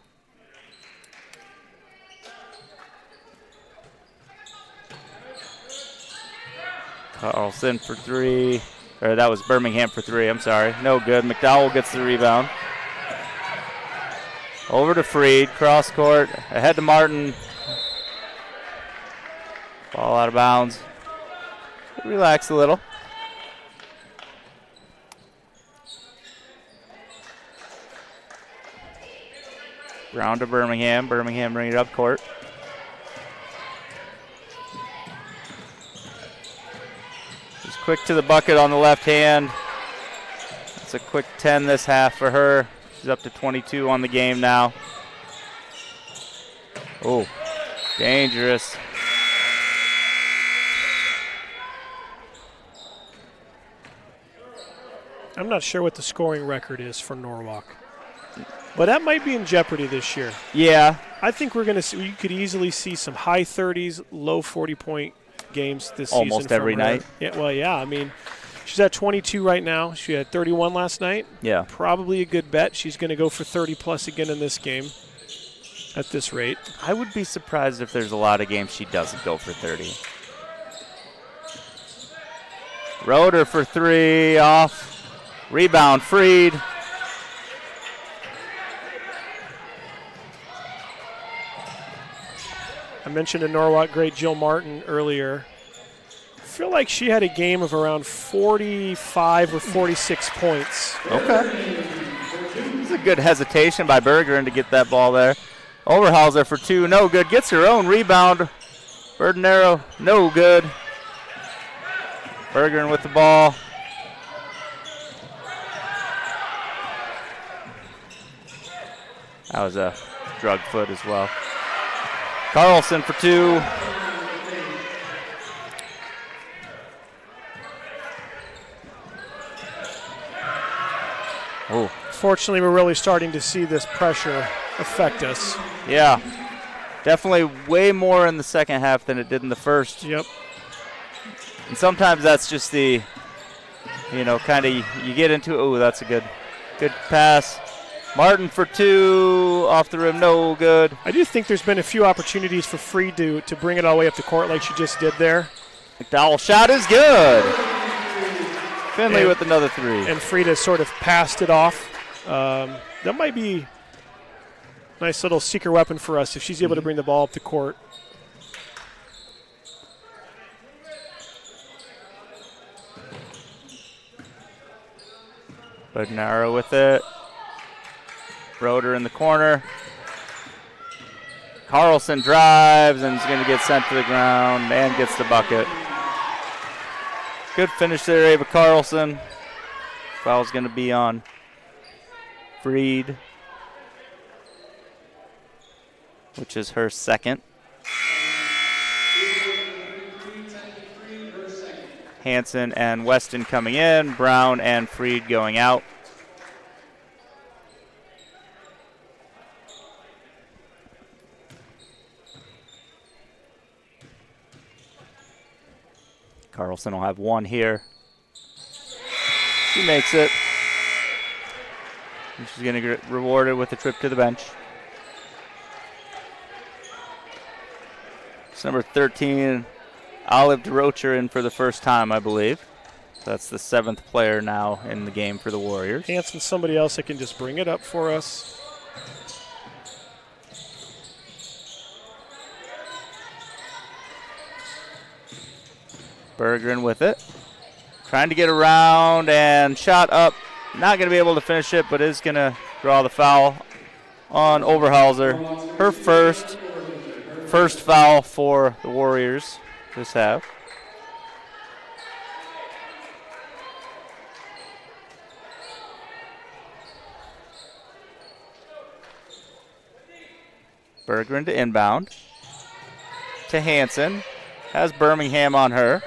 Carlson for three. Or that was Birmingham for three, I'm sorry. No good. McDowell gets the rebound. Over to Freed, cross court, ahead to Martin. Ball out of bounds. Relax a little. Round to Birmingham. Birmingham bring it up court. She's quick to the bucket on the left hand. That's a quick 10 this half for her. She's up to 22 on the game now. Oh, dangerous. I'm not sure what the scoring record is for Norwalk, but that might be in jeopardy this year. Yeah. I think we're going to see, you could easily see some high 30s, low 40-point games this season. Almost every night. Yeah, well, yeah. I mean, she's at 22 right now. She had 31 last night. Yeah. Probably a good bet. She's going to go for 30-plus again in this game at this rate. I would be surprised if there's a lot of games she doesn't go for 30. Roeder for three, off. Rebound, Freed. I mentioned a Norwalk great Jill Martin earlier. I feel like she had a game of around 45 or 46 points. Okay. It's a good hesitation by Bergeron to get that ball there. Overhalser for two, no good. Gets her own rebound. Burdenaro, no good. Bergeron with the ball. That was a drug foot as well. Carlson for two. Oh. Fortunately, we're really starting to see this pressure affect us. Yeah. Definitely way more in the second half than it did in the first. Yep. And sometimes that's just the, kind of you get into, oh, that's a good pass. Martin for two, off the rim, no good. I do think there's been a few opportunities for Freed to bring it all the way up the court like she just did there. McDowell shot is good. Finley with another 3. And Frida sort of passed it off. That might be a nice little secret weapon for us if she's able to bring the ball up the court. Bednaro with it. Roeder in the corner. Carlson drives and is going to get sent to the ground and gets the bucket. Good finish there, Ava Carlson. Foul's going to be on Freed, which is her second. Hanson and Weston coming in, Brown and Freed going out. Carlson will have 1 here. She makes it. And she's going to get rewarded with a trip to the bench. It's number 13, Olive DeRocher, in for the first time, I believe. So that's the 7th player now in the game for the Warriors. Hanson, somebody else that can just bring it up for us. Berggren with it. Trying to get around and shot up. Not going to be able to finish it, but is going to draw the foul on Oberhauser. Her first foul for the Warriors this half. Berggren to inbound. To Hanson. Has Birmingham on her.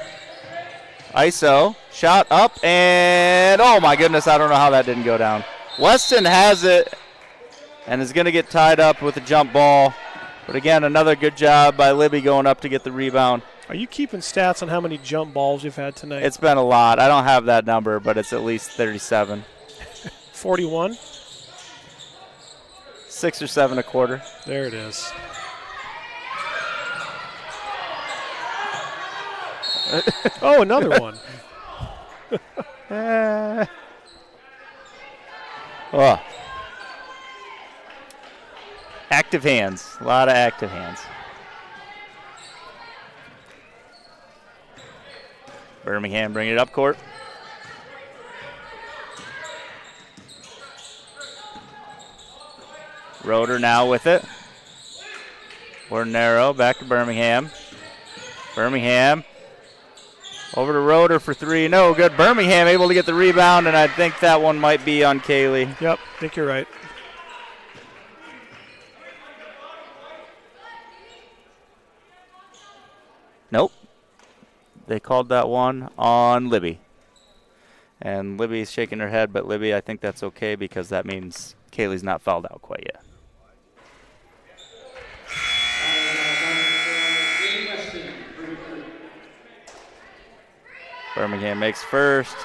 ISO, shot up, and oh my goodness, I don't know how that didn't go down. Weston has it and is going to get tied up with a jump ball. But again, another good job by Libby going up to get the rebound. Are you keeping stats on how many jump balls you've had tonight? It's been a lot. I don't have that number, but it's at least 37. 41? 6 or 7 a quarter. There it is. Oh, another one. Oh. Active hands. A lot of active hands. Birmingham bring it up court. Roeder now with it. We're narrow. Back to Birmingham. Birmingham. Over to Roeder for 3. No good. Birmingham able to get the rebound, and I think that one might be on Kaylee. Yep, I think you're right. Nope. They called that one on Libby. And Libby's shaking her head, but Libby, I think that's okay because that means Kaylee's not fouled out quite yet. Birmingham makes first.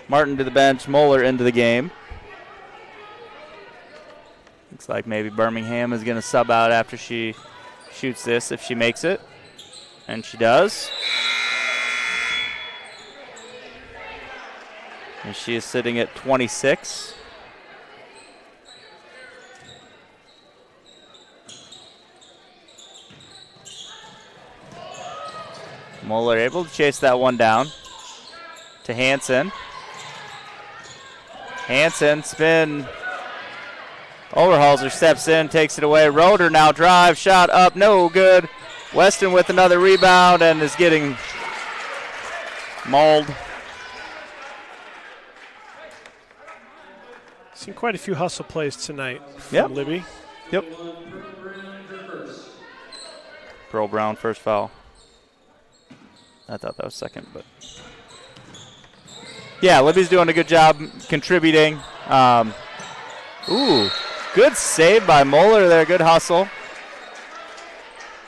Martin to the bench, Moeller into the game. Looks like maybe Birmingham is going to sub out after she shoots this if she makes it. And she does. And she is sitting at 26. Moeller able to chase that one down to Hanson. Hanson spin. Oberhauser steps in, takes it away. Roeder now drive, shot up, no good. Weston with another rebound and is getting mauled. Seen quite a few hustle plays tonight from Libby. Yep. Pearl Brown first foul. I thought that was second, but yeah, Libby's doing a good job contributing. Good save by Moeller there. Good hustle.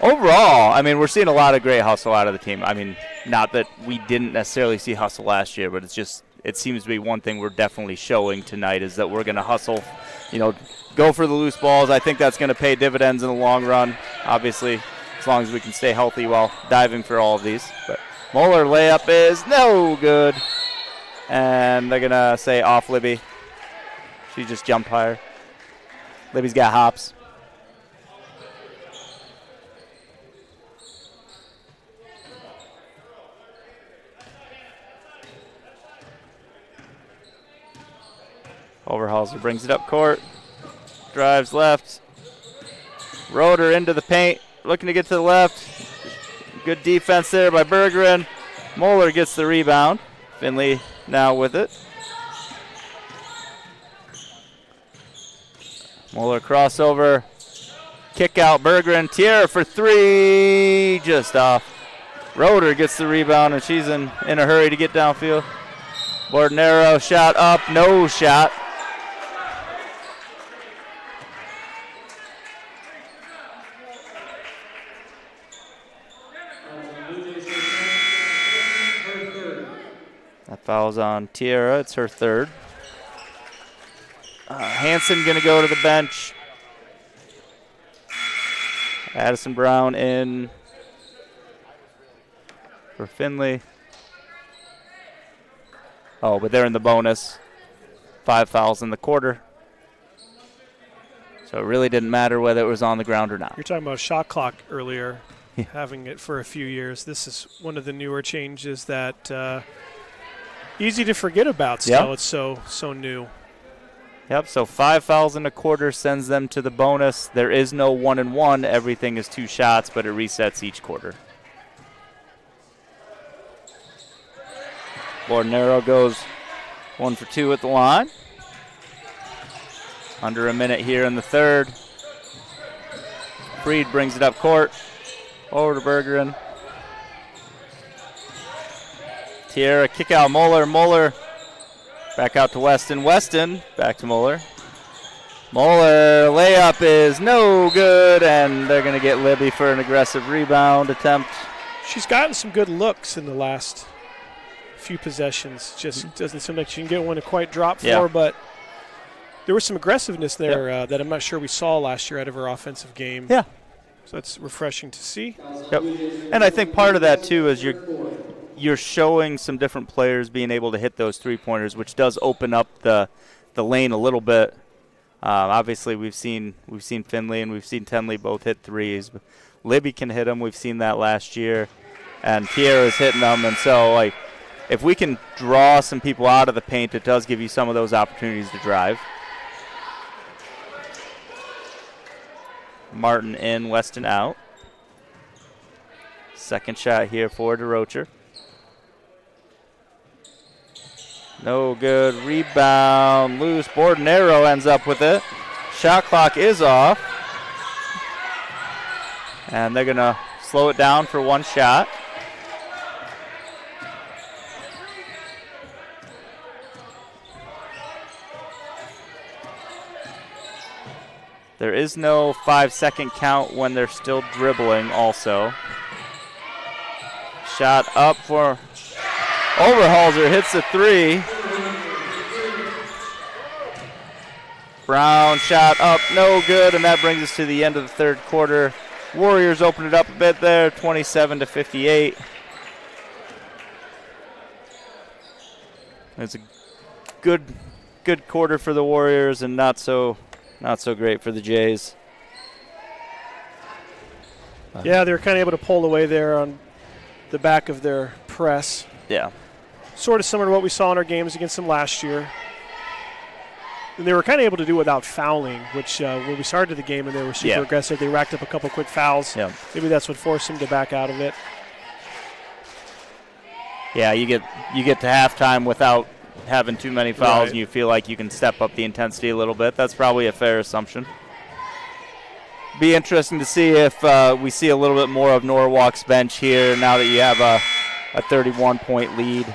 Overall, I mean, we're seeing a lot of great hustle out of the team. I mean, not that we didn't necessarily see hustle last year, but it seems to be one thing we're definitely showing tonight is that we're going to hustle, go for the loose balls. I think that's going to pay dividends in the long run, obviously, as long as we can stay healthy while diving for all of these. But Moeller layup is no good. And they're going to say off Libby. She just jumped higher. Libby's got hops. Overhalser brings it up court. Drives left. Roeder into the paint. Looking to get to the left. Good defense there by Bergeron. Moeller gets the rebound. Finley now with it. Moeller crossover. Kick out Bergeron. Tierra for three. Just off. Roeder gets the rebound, and she's in a hurry to get downfield. Bordenero shot up. No shot. That foul's on Tierra. It's her third. Hanson going to go to the bench. Addison Brown in for Finley. Oh, but they're in the bonus. 5 fouls in the quarter. So it really didn't matter whether it was on the ground or not. You're talking about shot clock earlier, having it for a few years. This is one of the newer changes that easy to forget about still. Yep. It's so new. Yep, so 5 fouls in a quarter sends them to the bonus. There is no 1-and-1. Everything is 2 shots, but it resets each quarter. Bordenero goes 1 for 2 at the line. Under a minute here in the third. Freed brings it up court. Over to Bergeron. Tierra, kick out Moeller. Moeller back out to Weston. Weston back to Moeller. Moeller layup is no good, and they're going to get Libby for an aggressive rebound attempt. She's gotten some good looks in the last few possessions. Just doesn't seem like she can get one to quite drop for, but there was some aggressiveness there that I'm not sure we saw last year out of her offensive game. Yeah. So that's refreshing to see. Yep. And I think part of that, too, is you're showing some different players being able to hit those three-pointers, which does open up the lane a little bit. Obviously, we've seen Finley and we've seen Tenley both hit threes. But Libby can hit them. We've seen that last year. And Tierra's hitting them. And so, like, if we can draw some people out of the paint, it does give you some of those opportunities to drive. Martin in, Weston out. Second shot here for DeRocher. No good. Rebound. Loose. Bordenero ends up with it. Shot clock is off. And they're going to slow it down for one shot. There is no 5-second count when they're still dribbling also. Shot up for Overhalser, hits a three. Brown shot up, no good, and that brings us to the end of the third quarter. Warriors open it up a bit there, 27-58. It's a good quarter for the Warriors and not so great for the Jays. Yeah, they were kind of able to pull away there on the back of their press. Yeah. Sort of similar to what we saw in our games against them last year. And they were kind of able to do it without fouling, which when we started the game and they were super aggressive, they racked up a couple quick fouls. Yeah. Maybe that's what forced them to back out of it. Yeah, you get to halftime without having too many fouls, and you feel like you can step up the intensity a little bit. That's probably a fair assumption. Be interesting to see if we see a little bit more of Norwalk's bench here now that you have a 31-point lead.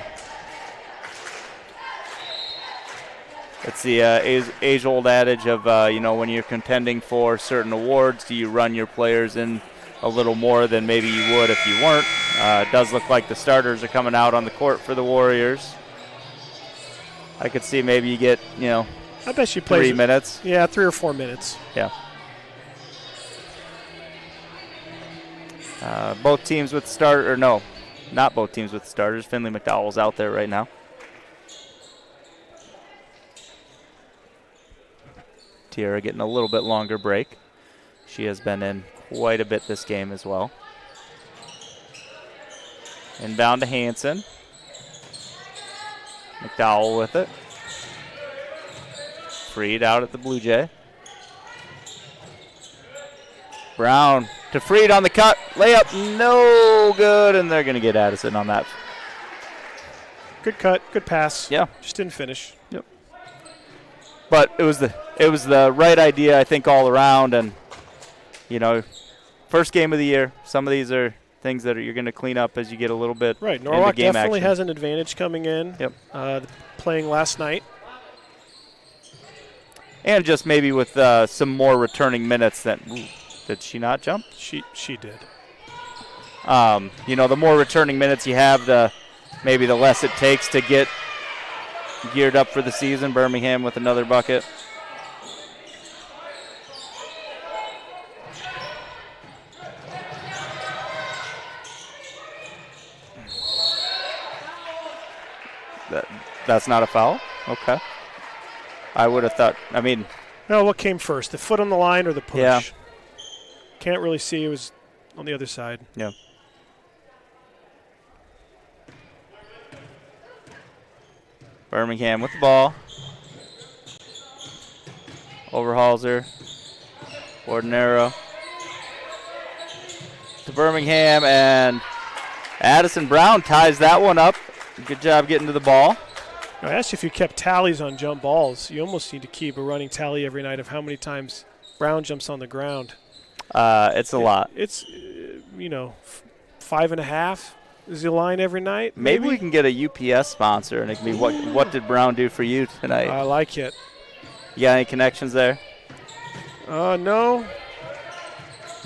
It's the age-old adage of, when you're contending for certain awards, do you run your players in a little more than maybe you would if you weren't? It does look like the starters are coming out on the court for the Warriors. I could see maybe you get, I bet she plays 3 minutes. Yeah, 3 or 4 minutes. Yeah. Both teams with not both teams with starters. Finley McDowell's out there right now. Tiara getting a little bit longer break. She has been in quite a bit this game as well. Inbound to Hanson. McDowell with it. Freed out at the Blue Jay. Brown to Freed on the cut. Layup, no good, and they're going to get Addison on that. Good cut, good pass. Yeah. Just didn't finish. Yep. But it was the right idea, I think, all around. And, you know, first game of the year, some of these are things that you're going to clean up as you get a little bit right. Norwalk into game definitely action. has an advantage coming in. Yep. Playing last night. And just maybe with some more returning minutes that did she not jump? She did. You know, the more returning minutes you have, maybe the less it takes to get geared up for the season. Birmingham with another bucket. That's not a foul? Okay. I would have thought, I mean. No, what came first, the foot on the line or the push? Yeah. Can't really see. It was on the other side. Yeah. Birmingham with the ball. Overhalser. Ordinero. To Birmingham, and Addison Brown ties that one up. Good job getting to the ball. I asked you if you kept tallies on jump balls. You almost need to keep a running tally every night of how many times Brown jumps on the ground. It's a lot. It's, 5.5 is the line every night. Maybe we can get a UPS sponsor, and it can be what did Brown do for you tonight? I like it. You got any connections there? No.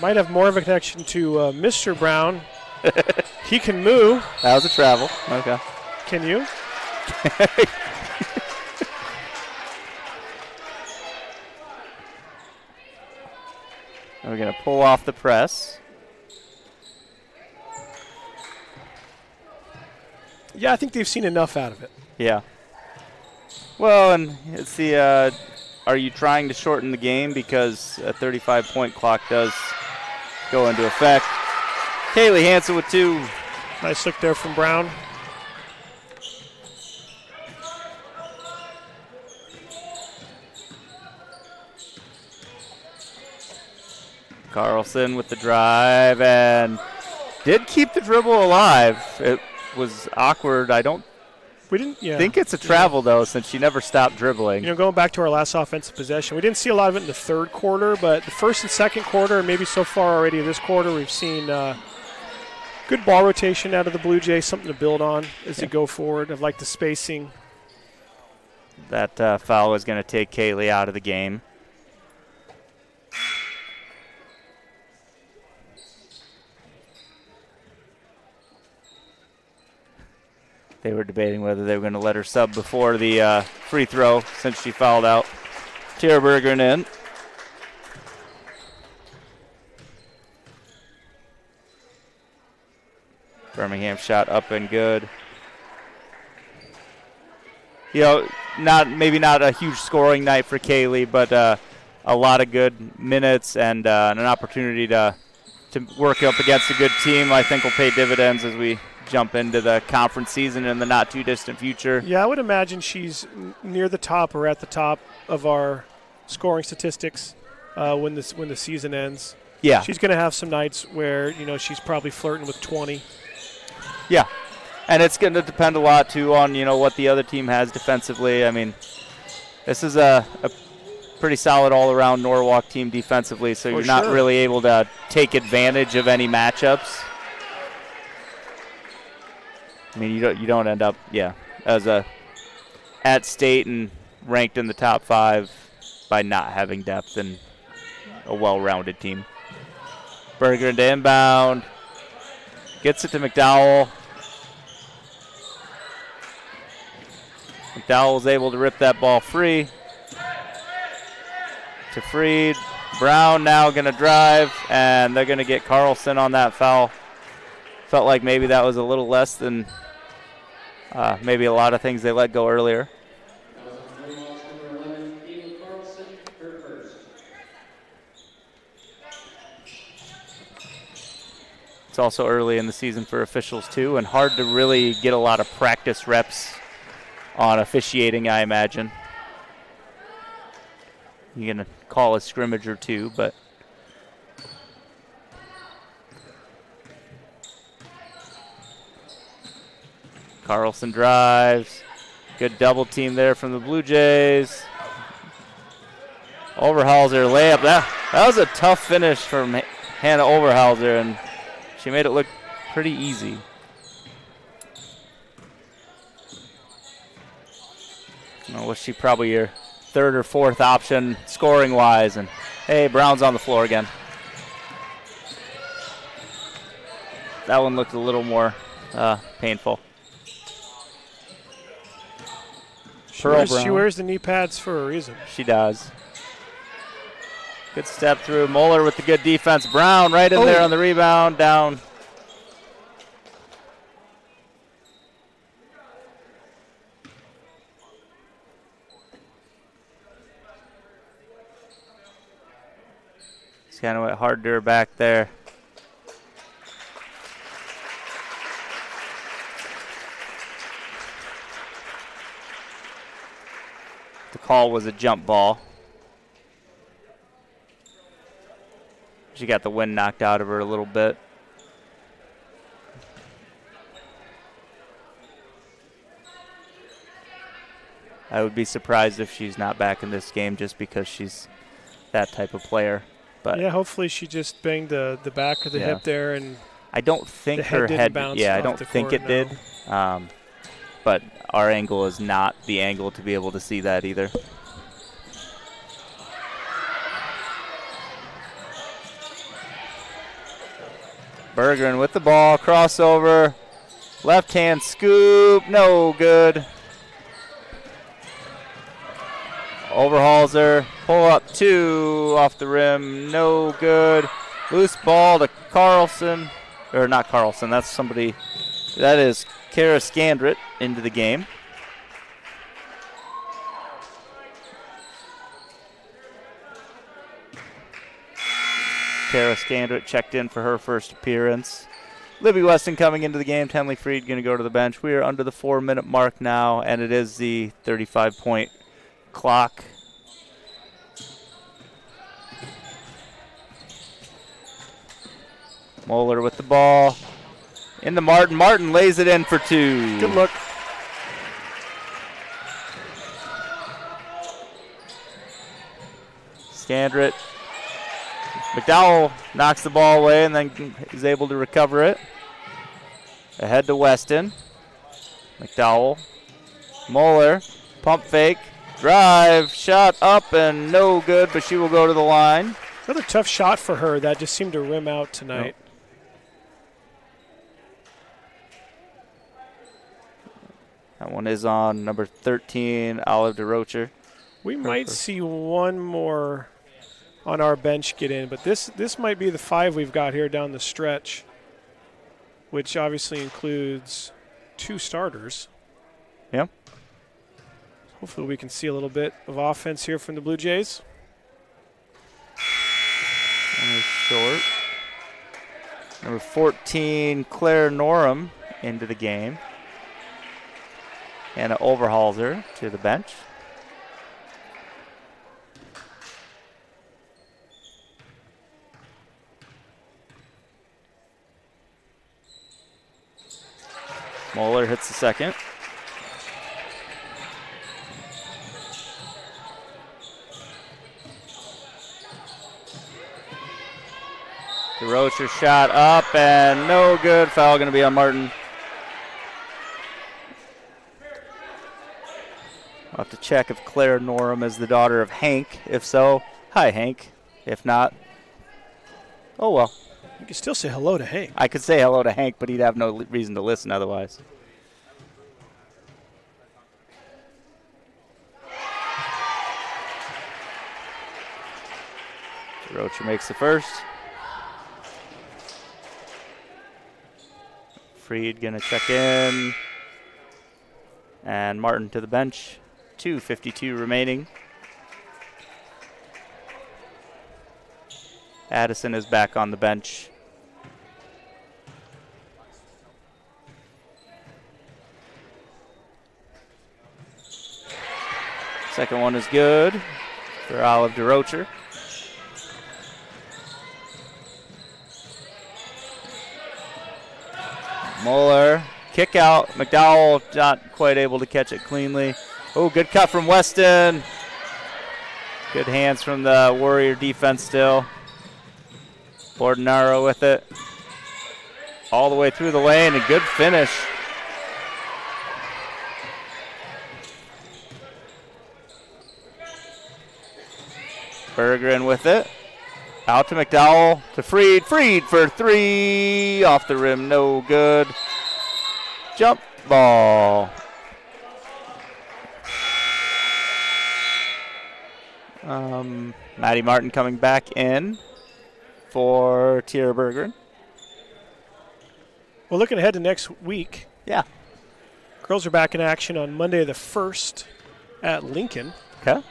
Might have more of a connection to Mr. Brown. He can moo. That was a travel. Okay. Can you? We're going to pull off the press. Yeah, I think they've seen enough out of it. Yeah. Well, and it's the are you trying to shorten the game because a 35-point clock does go into effect. Kaylee Hansen with 2. Nice look there from Brown. Carlson with the drive and did keep the dribble alive. It was awkward. I don't think it's a travel, though, since she never stopped dribbling. Going back to our last offensive possession, we didn't see a lot of it in the third quarter, but the first and second quarter, and maybe so far already this quarter, we've seen good ball rotation out of the Blue Jays, something to build on as they go forward. I like the spacing. That foul is going to take Kaylee out of the game. They were debating whether they were going to let her sub before the free throw since she fouled out. Tara Berggren in. Birmingham shot up and good. Maybe not a huge scoring night for Kaylee, but a lot of good minutes and an opportunity to work up against a good team. I think will pay dividends as we jump into the conference season in the not too distant future. Yeah, I would imagine she's near the top or at the top of our scoring statistics when the season ends. Yeah, she's going to have some nights where she's probably flirting with 20. Yeah, and it's going to depend a lot too on what the other team has defensively. I mean, this is a pretty solid all-around Norwalk team defensively, so you're not really able to take advantage of any matchups. I mean, you don't end up, as at state and ranked in the top 5 by not having depth and a well-rounded team. Berger into inbound. Gets it to McDowell. McDowell was able to rip that ball free. To Freed. Brown now going to drive, and they're going to get Carlson on that foul. Felt like maybe that was a little less than maybe a lot of things they let go earlier. It's also early in the season for officials too, and hard to really get a lot of practice reps on officiating, I imagine. You're going to call a scrimmage or two, but Carlson drives. Good double team there from the Blue Jays. Overhalser layup. That was a tough finish from Hannah Overhalser, and she made it look pretty easy. Was she probably your third or fourth option scoring-wise? And, hey, Brown's on the floor again. That one looked a little more painful. She wears the knee pads for a reason. She does. Good step through. Moeller with the good defense. Brown right in there on the rebound. Down. It's kind of went hard to her back there. The call was a jump ball. She got the wind knocked out of her a little bit. I would be surprised if she's not back in this game just because she's that type of player. But yeah, hopefully she just banged the back of the hip there, and I don't think her head. Yeah, I don't think it did. But our angle is not the angle to be able to see that either. Bergeron with the ball, crossover, left hand scoop, no good. Overhalser, pull up two off the rim, no good. Loose ball to Carlson, or not Carlson, that's somebody, that is Kara Scandrett into the game. Kara Scandrett checked in for her first appearance. Libby Weston coming into the game. Tenley Freed going to go to the bench. We are under the 4-minute mark now, and it is the 35-point clock. Moeller with the ball. Into Martin. Martin lays it in for two. Good look. Scandrett. McDowell knocks the ball away and then is able to recover it. Ahead to Weston. McDowell. Moeller. Pump fake. Drive. Shot up and no good, but she will go to the line. Another tough shot for her that just seemed to rim out tonight. Nope. That one is on number 13, Olive DeRocher. We might see one more on our bench get in, but this might be the 5 we've got here down the stretch, which obviously includes 2 starters. Yeah. Hopefully we can see a little bit of offense here from the Blue Jays. And short. Number 14, Claire Norum into the game. Anna Overhalser to the bench. Moeller hits the second. DeRocher shot up and no good. Foul going to be on Martin. I'll have to check if Claire Norum is the daughter of Hank. If so, hi, Hank. If not, oh well. You can still say hello to Hank. I could say hello to Hank, but he'd have no reason to listen otherwise. DeRocher makes the first. Freed going to check in. And Martin to the bench. 2:52 remaining. Addison is back on the bench. Second one is good for Olive DeRocher. Mueller, kick out. McDowell not quite able to catch it cleanly. Oh, good cut from Weston. Good hands from the Warrior defense still. Bordenaro with it. All the way through the lane, a good finish. Bergeron with it. Out to McDowell, to Freed. Freed for three. Off the rim, no good. Jump ball. Maddie Martin coming back in for Tierra Bergeron. Well, looking ahead to next week. Yeah. Girls are back in action on Monday the 1st at Lincoln. Okay.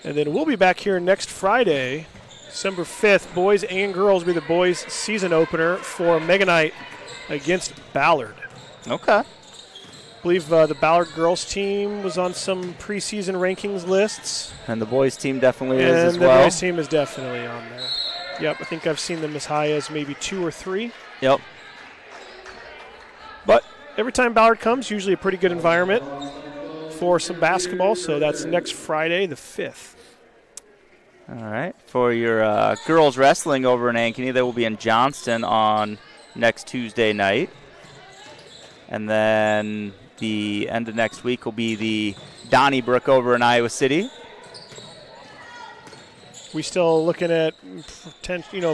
And then we'll be back here next Friday, December 5th. Boys and girls will be the boys' season opener for Mega Night against Ballard. Okay. I believe the Ballard girls team was on some preseason rankings lists. And the boys team definitely is as well. well. And the boys team is definitely on there. Yep, I think I've seen them as high as maybe 2 or 3. Yep. But every time Ballard comes, usually a pretty good environment for some basketball. So that's next Friday, the 5th. All right. For your girls wrestling over in Ankeny, they will be in Johnston on next Tuesday night. And then the end of next week will be the Donnybrook over in Iowa City. We still looking at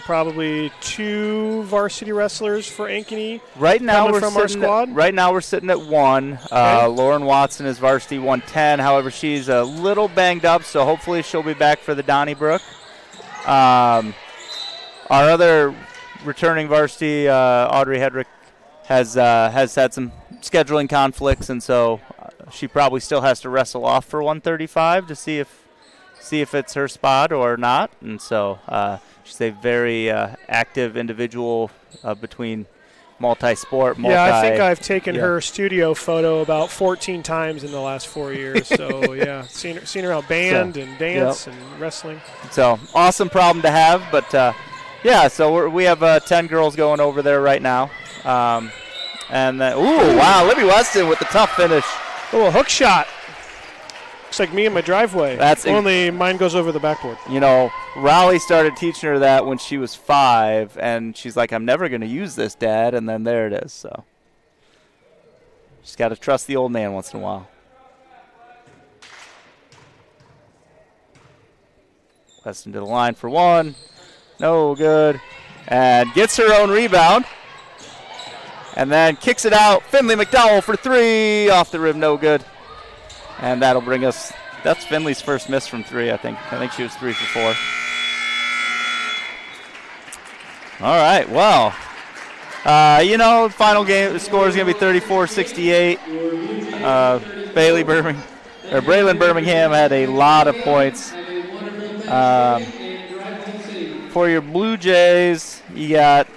probably 2 varsity wrestlers for Ankeny. Right now from our squad. Right now we're sitting at 1. Okay. Lauren Watson is varsity 110. However, she's a little banged up, so hopefully she'll be back for the Donnybrook. Our other returning varsity, Audrey Hedrick, has had some scheduling conflicts, and so she probably still has to wrestle off for 135 to see if it's her spot or not. And so she's a very active individual between multi-sport, I think I've taken her studio photo about 14 times in the last 4 years. So, yeah, seen her out band and dance and wrestling. So, awesome problem to have. But, so we have 10 girls going over there right now. And then, wow, Libby Weston with the tough finish. Oh, a hook shot. Looks like me in my driveway. Only mine goes over the backboard. Raleigh started teaching her that when she was 5, and she's like, I'm never going to use this, Dad, and then there it is. So just got to trust the old man once in a while. Weston to the line for 1. No good. And gets her own rebound. And then kicks it out. Finley McDowell for 3. Off the rim, no good. And that'll bring us, that's Finley's first miss from 3, I think. I think she was 3 for 4. All right, well, final game score is going to be 34-68. Braylon Birmingham had a lot of points. For your Blue Jays, you got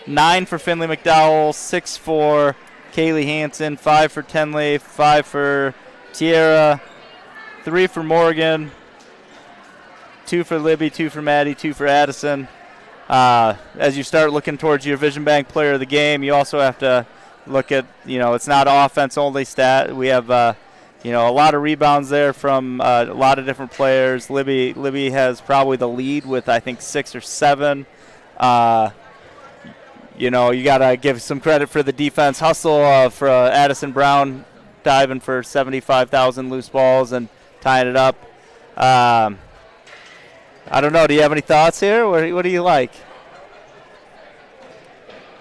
9 for Finley McDowell, 6 for Kaylee Hansen, 5 for Tenley, 5 for Tierra, 3 for Morgan, 2 for Libby, 2 for Maddie, 2 for Addison. As you start looking towards your Vision Bank player of the game, you also have to look at, it's not an offense-only stat. We have, a lot of rebounds there from a lot of different players. Libby has probably the lead with, I think, 6 or 7. You got to give some credit for the defense hustle for Addison Brown diving for 75,000 loose balls and tying it up. I don't know. Do you have any thoughts here? What do you like?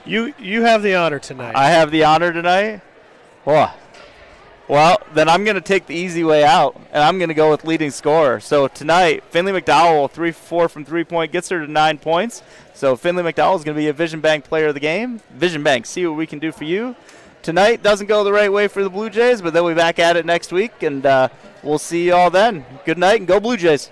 You have the honor tonight. I have the honor tonight? Oh. Well, then I'm going to take the easy way out, and I'm going to go with leading scorer. So tonight, Finley McDowell, 3-4 from three-point, gets her to 9 points. So Finley McDowell is going to be a Vision Bank player of the game. Vision Bank, see what we can do for you. Tonight doesn't go the right way for the Blue Jays, but then we'll be back at it next week, and we'll see you all then. Good night, and go Blue Jays.